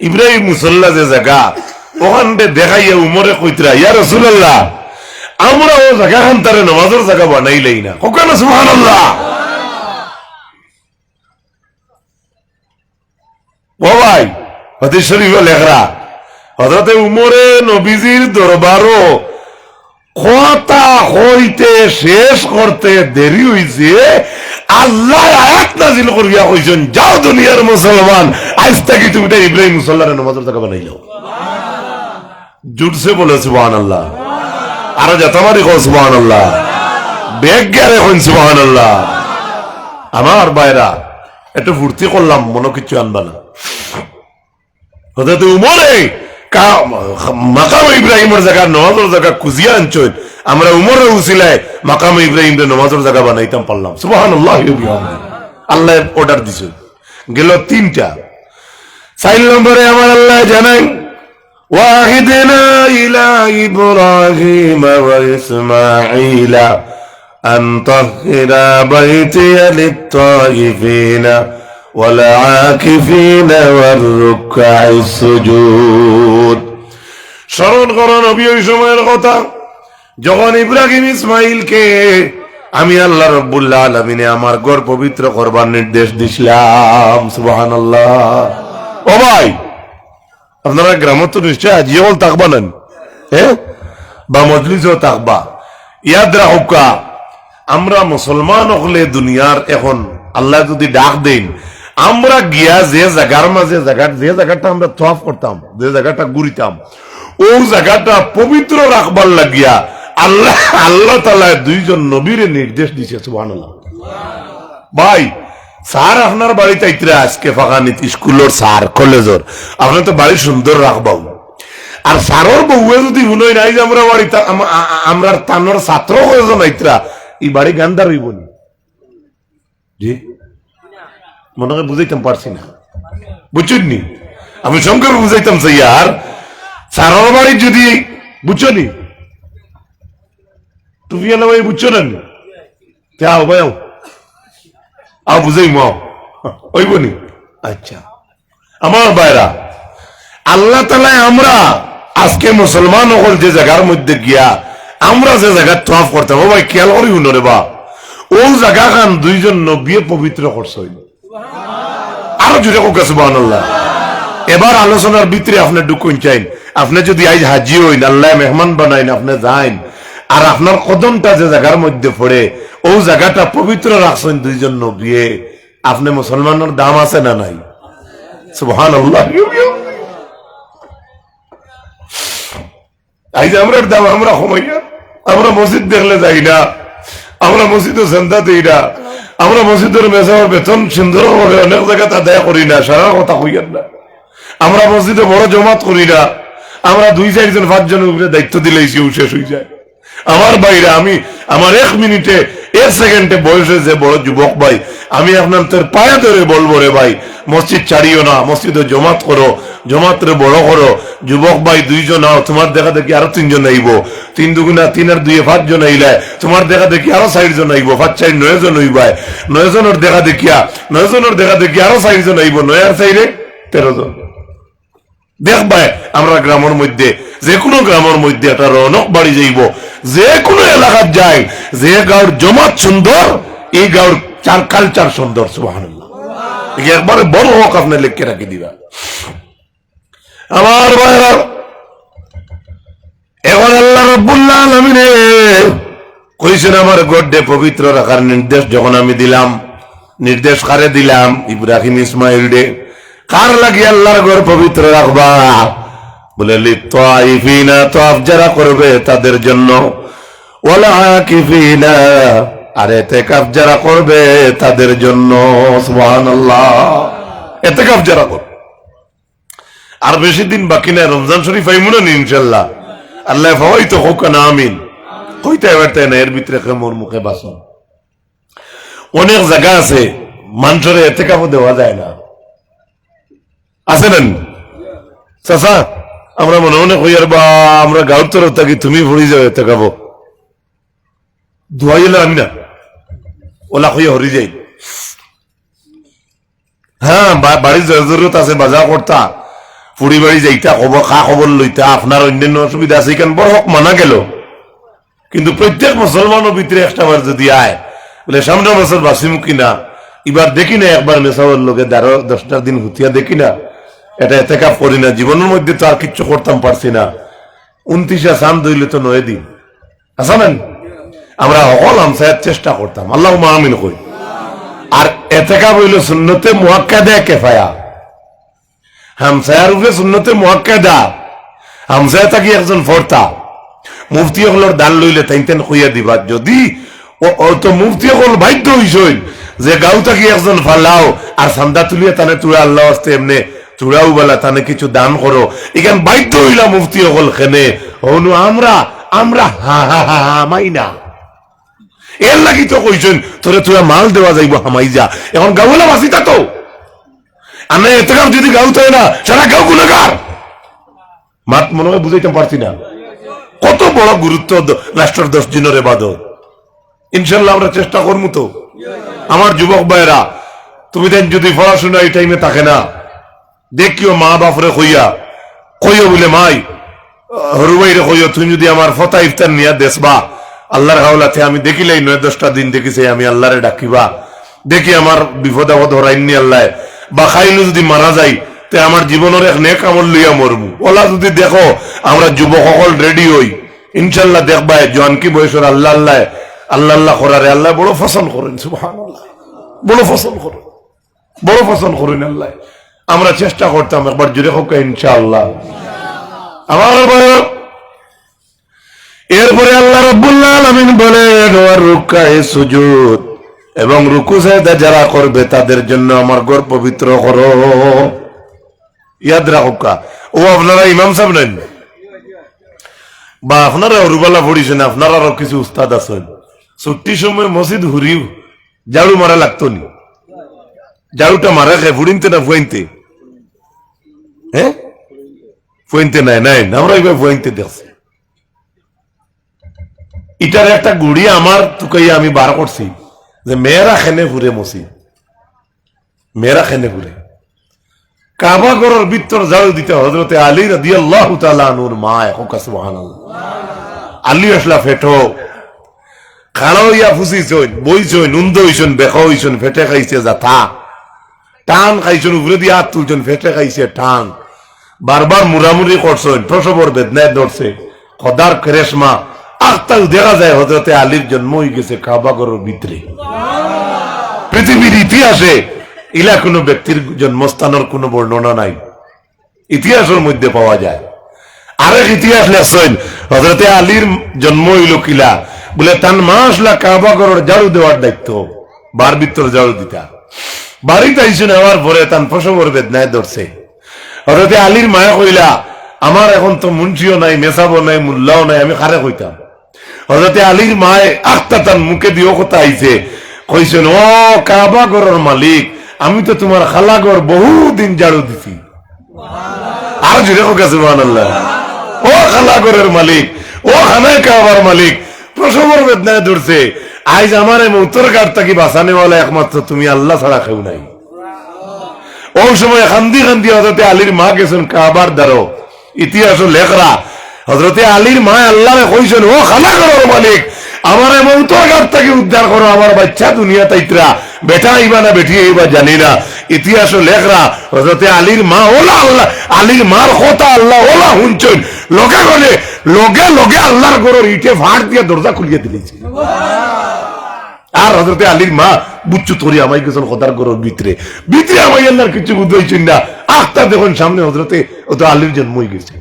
ইব্রাহিম মুসল্লা যে জায়গা ওখানটা দেখাইয়া উমরে কইতরা, ইয়া রাসূলুল্লাহ আমরা ও জায়গা খান তারে নামাজের জায়গা বানাইলেই না। কখন সুবহানাল্লাহ। ও ভাই হাদিস শরীফে লেখরা হযরত উমরে নবীজির দরবারও কথা হইতে শেষ করতে দেরি হইছে, আল্লাহ আয়াত নাযিল করিয়া কইছেন যাও দুনিয়ার মুসলমান আজ থেকে তুমি ইব্রাহিম মুসল্লার নামাজের জায়গা বানাইলো। জুটছে বলে সুবহানাল্লাহ। আর যতবারই কও সুবহানাল্লাহ, বেগ গেলে কইন সুবহানাল্লাহ। আমার ভাইরা একটু ফুর্তি করলাম, মনে কিছু আনবা না। হযরত উমরে মাকাম ইব্রাহিমের জায়গা নামাজের জায়গা খুঁজিয়া আনছেন, আমরা উমরের উসিলায় মাকাম ইব্রাহিমের নামাজের জায়গা বানাইতাম পারলাম। সুবহানাল্লাহ। আল্লাহ অর্ডার দিছে গেল 3টা। 4 নম্বরে আমার আল্লাহ জানাই ওয়াহিদনা ইলা ইব্রাহিম ওয়া ইসমাঈলা আন তাহিরা বাইতিয়া লিত-তাইফিনা ওয়াল আকিফিনা ওয়ার রুকআইস সুজুদ। স্মরণ করো নবী ওই সময়ের কথা যখন ইব্রাহিম ইসমাইলকে আমি আল্লাহ রাব্বুল আলামিন আমার ঘর পবিত্র করবার নির্দেশ দিছিলাম। সুবহানাল্লাহ। ও ভাই আপনারা গ্রামে তো নিশ্চয় আজিও থাকবা না, হ্যাঁ, বা মজলিসও থাকবা। ইয়াদ রাখুকা আমরা মুসলমান হলে দুনিয়ার এখন আল্লাহ যদি ডাক দেন, আমরা গিয়া যে জায়গার মাঝে যে জায়গাটা আমরা তওয়াফ করতাম, যে জায়গাটা ঘুরিতাম, ও জায়গাটা পবিত্র রাখবার লাগিয়া আল্লাহ তাআলা 2জন নবীর নির্দেশ দিয়েছে। সুবহানাল্লাহ। ভাই স্যার আপনার বাড়িতে আইতরা আজকে ফাঁকানিত স্কুলের স্যার কলেজের আপনার তো বাড়ি সুন্দর রাখবাও, আর স্যারের বউয়ে যদি শুনই নাই যে আমরা বাড়ি আমরা তানোর ছাত্র কয়েকজন আইতরা এই বাড়ি গান্দার হইব নি? জি মনে হয় বুঝাইতাম পারছি না, বুঝছেন নি? আমি শঙ্কর বুঝাইতাম চাই আর স্যারের বাড়ি যদি বুঝছো নি তুমি এলাম বুঝছো না আও ভাই আও বুঝাই মাও ওইব নি। আচ্ছা আমার ভাইরা আল্লাহ তাআলা আমরা আজকে মুসলমান হল যে জায়গার মধ্যে গিয়া আমরা যে জায়গা তওয়াফ করতাম, ও ভাই খেয়াল করি শুনরে বা ও জায়গা খান 2জন নবী পবিত্র করছে। আরো জুড়ে কোক সুবহানাল্লাহ। এবার আলোচনার ভিতরে আপনি ঢুকুন চাইন, আপনি যদি আজ হাজি হইন আল্লাহ মেহমান বানাইন, আপনি যাইন আর আপনার কদমটা যে জায়গার মধ্যে পড়ে ও জায়গাটা পবিত্র রাখছেন 2জন নবী, আপনি মুসলমানের দাম আছে না নাই? সুবহানাল্লাহ। আজ আমরা দাম আমরা কমাইয়া, আমরা মসজিদ দেখলে যাই না, আমরা মসজিদের চান্দা দিই না, আমরা মসজিদের মেসার বেতন সুন্দর করে অনেক জায়গায় আদায় করি না, সারা কথা কইয়ার না, আমরা মসজিদে বড় জমাত করি না, আমরা 2-4 জন 5 জনের উপরে দায়িত্ব দিলেই সেও শেষ হয়ে যায়। আমার ভাইরা, আমি আমার 1 মিনিটে 1 সেকেন্ডে বয়সে যে বড় যুবক ভাই, আমি আপনাদের পায়ে ধরে বলবো রে ভাই, মসজিদ ছাড়িও না, মসজিদে জমাত করো, জমাতরে বড় করো। যুবক ভাই 2 জন আও, তোমার দেখা দেখি আরো 3 জন আইব, 3 দুগুণা 3 আর 2 5 জন আইলে তোমার দেখা দেখি আরো 4 জন আইব, 5 4 9 জন হইবাই, 9 জনের দেখা দেখিয়া 9 জনের দেখা দেখি আরো 4 জন আইব, 9 আর 4 13 জন। দেখবাই আমরা গ্রামের মধ্যে, যে কোনো গ্রামের মধ্যে একটা রৌনক বাড়ি যাইব, যে কোনো এলাকার যাই, যে গাঁর জমাত সুন্দর, এই গাঁর কালচার সুন্দর। সুবহানাল্লাহ, একবারে বড় হোক আপনি লিখে রাখি দিবা। আমার ভাইরা, এখন আল্লাহ রাব্বুল আলামিন কইছেন আমার গড্ডে পবিত্র রাখার নির্দেশ যখন আমি দিলাম, নির্দেশ কারে দিলাম? ইব্রাহিম ইসমাইল ডে। কার লাগি আল্লাহর ঘর পবিত্র রাখবা? বলে লিত্তাইফিনা, তাওয়াফ যারা করবে তাদের জন্য, ওয়াল আকিফিনা, আর ইতিকাফ যারা করবে তাদের জন্য। সুবহানাল্লাহ, ইতিকাফ যারা করবে। আর বেশি দিন বাকি নাই, রমজান শরীফ আইমু না ইনশাআল্লাহ। আল্লাহ হয়তো হোক না, আমিন কইতে পারতে না। এর ভিতরে মোর মুখে বাসন অনেক জায়গা আছে মানুষের ইতিকাফও দেওয়া যায় না, আছে না চাচা? আমরা মনে মনে কই আর বা আমরা গাঁর তরফ থাকি, তুমি ভরি যাও ইতিকাফ, ধোয়া গেলে আমি না ওলা কইয়া হরি যাই। হ্যাঁ, বাড়ির জরুরত আছে, বাজার করতা, পুরি বাড়ি যাইতা, খবর খা খবর লইতা, আপনার অন্যান্য অসুবিধা আছে, এখানে বড় হক মানা গেল। কিন্তু প্রত্যেক মুসলমানের ভিতরে একটা বার যদি আয়, বলে সামনের বছর বাঁচিম কিনা, এবার দেখি না, একবার মেসাওয়ার লোকে 10টা দিন হুতিয়া দেখি না, এটা ইতিকাফ করি না, জীবনের মধ্যে তো আর কিচ্ছু করতাম পারছি না। 29 চাঁদ হইলে তো 9 দিন আসামেন, আমরা সকল আমসায়ের চেষ্টা করতাম, আল্লাহুম্মা আমিন কই। আর ইতিকাফ হইল সুন্নতে মুআক্কাদা কিফায়া, হামসায়ার উপরে সুন্নতে মুআক্কাদা। হামসায়া থাকি একজন ফরতা, মুফতি হলের দান লইলে তাইতেন কইয়া দিবা, যদি তো মুফতি হল বাধ্য হইসইন যে গাঁও থাকি একজন ফালাও আর সান্দা তুলিয়া তানে তুড়া আল্লাহ আসতে এমনি চূড়াও বেলা তানে কিছু দান করো, এখান বাধ্য হইলা মুফতি হল খেনে হনু আমরা আমরা হা হা হা হামাই না। এর লাগি তো কইছেন তোরে তোরা মাল দেওয়া যাইব, হামাই যা। এখন গাঁওলা বাসিতা তো আমরা ইতিকাফ যদি গাঁও তো না, সারা গাঁও গুনাহগার। মাত মনে হয় বুঝাইতে পারছি না কত বড় গুরুত্ব রাষ্ট্রের 10 দিনের ইবাদত। ইনশাআল্লাহ আমরা চেষ্টা করবো তো। আমার যুবক ভাইরা, তুমি দেন যদি পড়াশোনা এই টাইমে থাকে না, দেখিও মা বাপরে কইয়া কইও বলে মাই হরু ভাইরে কইও, তুমি যদি আমার ফতা ইফতার নিয়া দেশবা আল্লাহর হাওলাতে, আমি দেখিলাই 9-10টা দিন দেখিছে, আমি আল্লাহরে ডাকিবা, দেখি আমার বিপদ আপদ হরাইনি আল্লাহ, বা খাইলে যদি মারা যাই তে আমার জীবনের এক নেক আমল লইয়া মরবো। ওলা যদি দেখো আমরা যুবক সকল রেডি হই, ইনশাল্লাহ দেখবা জোয়ানকি বয়সের আল্লাহ আল্লাহ আল্লাহ আল্লাহ করারে আল্লাহ বড় ফসল করেন। সুবহানাল্লাহ, বড় ফসল করেন, বড় ফসল করেন আল্লাহ। আমরা চেষ্টা করতাম, একবার জুড়ে হোক ইনশাআল্লাহ। আমার এরপরে আল্লাহ রাব্বুল আলামিন বলেন ওয়ার রুকায়ে সুজুদ, এবং রুকু সাজদা যারা করবে তাদের জন্য আমার ঘর পবিত্র করো। ইয়াদ রাখুকা, ও আপনারা ইমাম সাহেব নেন বা আপনারা অরুবালা পড়িছেন, আপনারা আরো কিছু উস্তাদ আছেন, ছুটির সময় মসজিদ ঘুরিও ঝাড়ু মারা লাগতো নি? ঝাড়ুটা মারা খায় ফুড়িনতে না ফুয়াইনতে? হ্যাঁ, ফুয়াইনতে নাই নাই, আমরা এবার ফুয়াইনতে দেখছি। এটার একটা গুড়ি আমার তুকাইয়া আমি বার করছি যে মেয়েরা খেনে ঘুরে মসজিদ, মেয়েরা খেনে ঘুরে কাবা ঘরের ভিতর ঝাড়ু দিতে হযরতে আলী রাদিয়াল্লাহু তাআলা আনহুর মা। সুবহানাল্লাহ, আলী আসলা ফেটো খাড়া হইয়া ফুসিছইন, বইছইন, উন্দ হইছইন, বেকা হইছইন, ফেটে খাইছে যাথা, টান খাইছইন, উপরে দিয়ে হাত তুলছইন, ফেটে খাইছে টান, বারবার মুরামুরি করছইন, প্রসবর বেদনায় ধরছে, খোদার কেরেশমা আখতাল দেখা যায় হযরতে আলীর জন্ম হয়ে গেছে কাবা ঘরের ভিতরে। পৃথিবীর ইতিহাসে ইলা কোনো ব্যক্তির জন্মস্থানের কোনো বর্ণনা নাই, ইতিহাসের মধ্যে পাওয়া যায়। আরেক ইতিহাস লেখছেন হযরতে আলীর জন্ম হইল কিলা, বলে তার মা আসলা কাবা ঘরের ঝাড়ু দেওয়ার দায়িত্ব, বার ভিতর ঝাড়ু দিতা। বাড়িতে আইসুন হওয়ার পরে তার প্রসবের বেদনায় ধরছে। হযরতে আলীর মায়া কইলা আমার এখন তো মুন্সিও নাই, মেসাবও নাই, মুল্লাও নাই, আমি কারে কইতাম? হযরতে আলীর মায়ে আখতাতান মুখে দিয়ে কথা আইছে, কইছেন ও কাবা ঘরের মালিক, আমি তো তোমার খালা ঘর বহুদিন ঝাড়ু দিছি। আর জুড়ে হোক সুবহানাল্লাহ। ও খালা ঘরের মালিক, ও খানায় কাবার মালিক, প্রসবের বেদনায় ধরছে, আজ আমার মৌতর ঘাট থাকি বাঁচানেওয়ালা একমাত্র তুমি, আল্লাহ ছাড়া কেউ নাই। ওই সময় কান্দি কান্দি হযরতে আলীর মা গেছেন কাবার দ্বারো। ইতিহাস লেখরা হযরতে আলীর মা আল্লাহরে কইছেন, ও খালা ঘরের মালিক, আমার মৌতর ঘাট থেকে উদ্ধার করো, আমার বাচ্চা দুনিয়া তাইতরা, বেটা আইবা না বেটি আইবা জানি না। ইতিহাস লেখরা হযরতে আলীর মা ওলা আল্লাহ, আলীর মার কথা আল্লাহ ওলা শুনছেন, লগে গলে লগে লগে আল্লাহর ঘরের ইটে ফাট দিয়ে দরজা খুলিয়ে দিলেছে। আর হযরতে আলীর মা বুচ্চু তরি আমাই গেছেন খোদার ঘরের ভিতরে, ভিতরে আমাই আল্লাহর কিছু বুঝাইছেন না। আখতা দেখুন সামনে হযরতে ও তো আলীর জন্মই গেছে।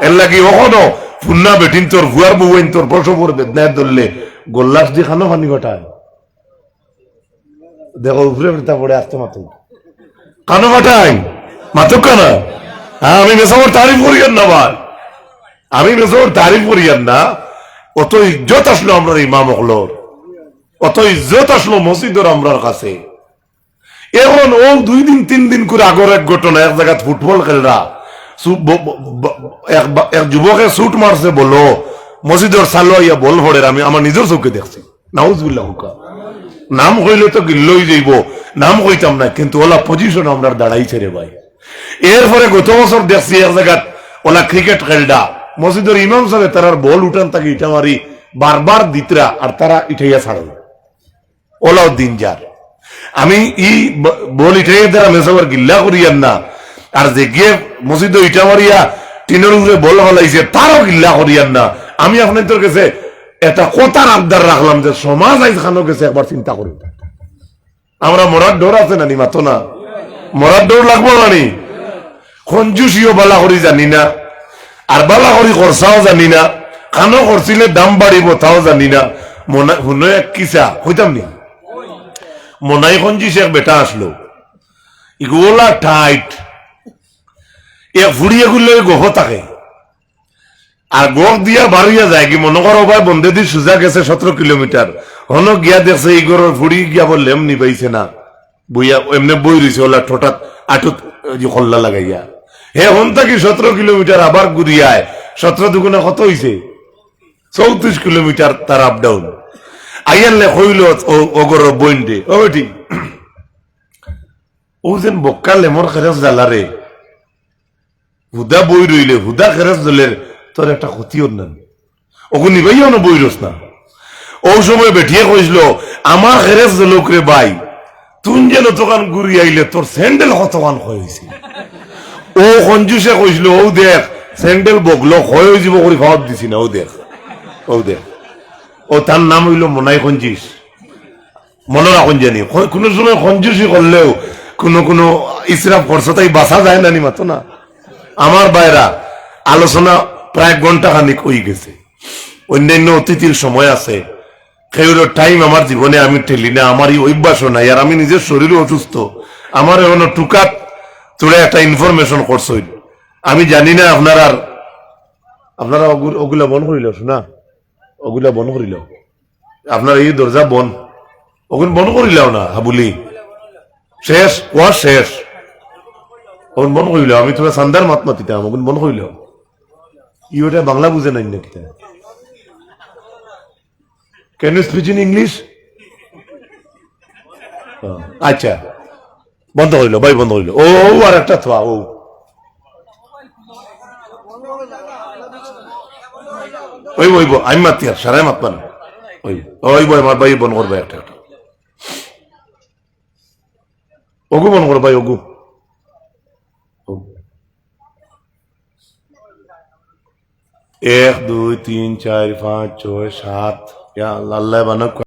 এর লাগি ওখানো ফুন্না বেটিন তোর ভুয়ার বউয়েন তোর প্রসবর বেদনায় ধরলে গোল্লাস দিয়ে খানো খানি ঘটায়, দেখো উপরে বেটা পড়ে আসতে মাত্র কানো ঘটাই মাত্র কানা। হ্যাঁ, আমি মেসবর তারিফ করিয়েন না ভাই, আমি মেসবর তারিফ করিয়েন না। অত ইজ্জত আসলো আমরা ইমাম হলোর, অত ইজ্জত আসলো মসজিদের আমরার কাছে। এখন ও 2 দিন 3 দিন করে আগর এক ঘটনা, এক জায়গায় ফুটবল খেলরা এক যুবকের শুট মারছে, বলো মসজিদের সালো ইয়া বল ভরে, আমি আমার নিজের চোখে দেখছি। নাউজুবিল্লাহ, নাম কইলে তো গিল্লই যাইব, নাম কইতাম না, কিন্তু ওলা পজিশন আমরা দাঁড়াইছে রে ভাই। এরপরে গত বছর দেখছি এক জায়গায় ওলা ক্রিকেট খেলডা, মসজিদের ইমাম সাহেব তারার বল উঠান তাকে ইটা মারি বারবার দিতরা, আর তারা ইঠাইয়া ছাড়ল, ওলাও দিন যার। আমি ই বল ইঠাইয়া দ্বারা মেসাবার গিল্লা করিয়ান না, আর যে গিয়ে মসজিদ ইটা মারিয়া টিনের উপরে বল ফলাইছে তারও গিল্লা করিয়ান না। আমি আপনাদের কাছে এটা কথার আবদার রাখলাম যে সমাজ আইজ খানো গেছে, একবার চিন্তা করি। আমরা মরার ডোর আছে নানি, মাতো না মরার ডোর লাগবো নানি। কঞ্জুসিও বালা করি জানি না, আর বালা করি খরচাও জানি না, খানো খরচিলে দাম বাড়িব তাও জানি না। মনে এক কিসা হইতাম নি, মনাই কঞ্জুস এক বেটা আসলো, ইগুলা টাইট এক ফুড়িয়ে গুলো গহ থাকে, আর গড় দিয়া বাড়িয়া যায় কি মনে করো ভাই বন্ধে দিয়ে সোজা গেছে 17 কিলোমিটার, হন গিয়া দেখছে এই গড়ের ফুড়ি গিয়া বললে এমনি পাইছে না, বইয়া এমনি বই রয়েছে ওলা ঠোঁটাত আটুত খল্লা লাগাইয়া। হে হন থাকি 17 কিলোমিটার আবার ঘুরিয়ায়, 17 দুগুণে কত হইছে 34 কিলোমিটার তার আপ ডাউন। আইয়ালে কইল ও গড় বইন্ডে, ও ঠিক ও যেন বক্কা লেমর খেরেস জ্বালারে, হুদা বই রইলে হুদা খেরেস দলের তোর একটা ক্ষতিও নেন, ওকে নিবাইও না বই রস না। ও সময় বেঠিয়ে কইছিল আমার খেরেস লোক রে ভাই, তুই যেন তোকান ঘুরি আইলে তোর স্যান্ডেল কতখান ক্ষয় হয়েছে। ও কঞ্জুসে কইছিল ও দেখ স্যান্ডেল বগলো ক্ষয় হয়ে যাব করে খাওয়াত দিছি না, ও দেখ ও দেখ। ও তার নাম হইল মনাই কঞ্জিস, মনে রাখুন জানি কোনো সময় কঞ্জুসি করলেও কোনো কোনো ইসরাফ খরচ তাই বাঁচা যায় না, মাতো না। আমার বাইরা আলোচনা প্রায় ঘন্টা খানিক হয়ে গেছে, অন্যান্য অতিথির সময় আছে, খেউরের টাইম আমার জীবনে আমি ঠেলি না, আমার এই অভ্যাসও নাই, আর আমি নিজের শরীরও অসুস্থ। আমার এখনো টুকাত তোরা একটা ইনফরমেশন করছো, আমি জানি না আপনারা ওগুলা বন করিল শোনা, ওগুলা বন করিল, আপনার এই দরজা বন, ওগুলো বন করিলাও না হাবুলি শেষ ওয়া শেষ, ওগুন বন করিল। আমি তোমার সান্দার মাত মাতিতাম, ওগুন বন করিল। ই ওটা বাংলা বুঝে নাই নাকি? Can you speech in English? আচ্ছা বন্ধ করিল ভাই, বন্ধ করিল। ও আর একটা থা ও ওই ওইব আমি মাতি আর সারাই মাতবা না, ওই ওই বই আমার ভাই বন করবে একটা একটা, ওগু বন করো ভাই, ওগু 1 2 3 4 5 6 7 আল্লাহ বানাক।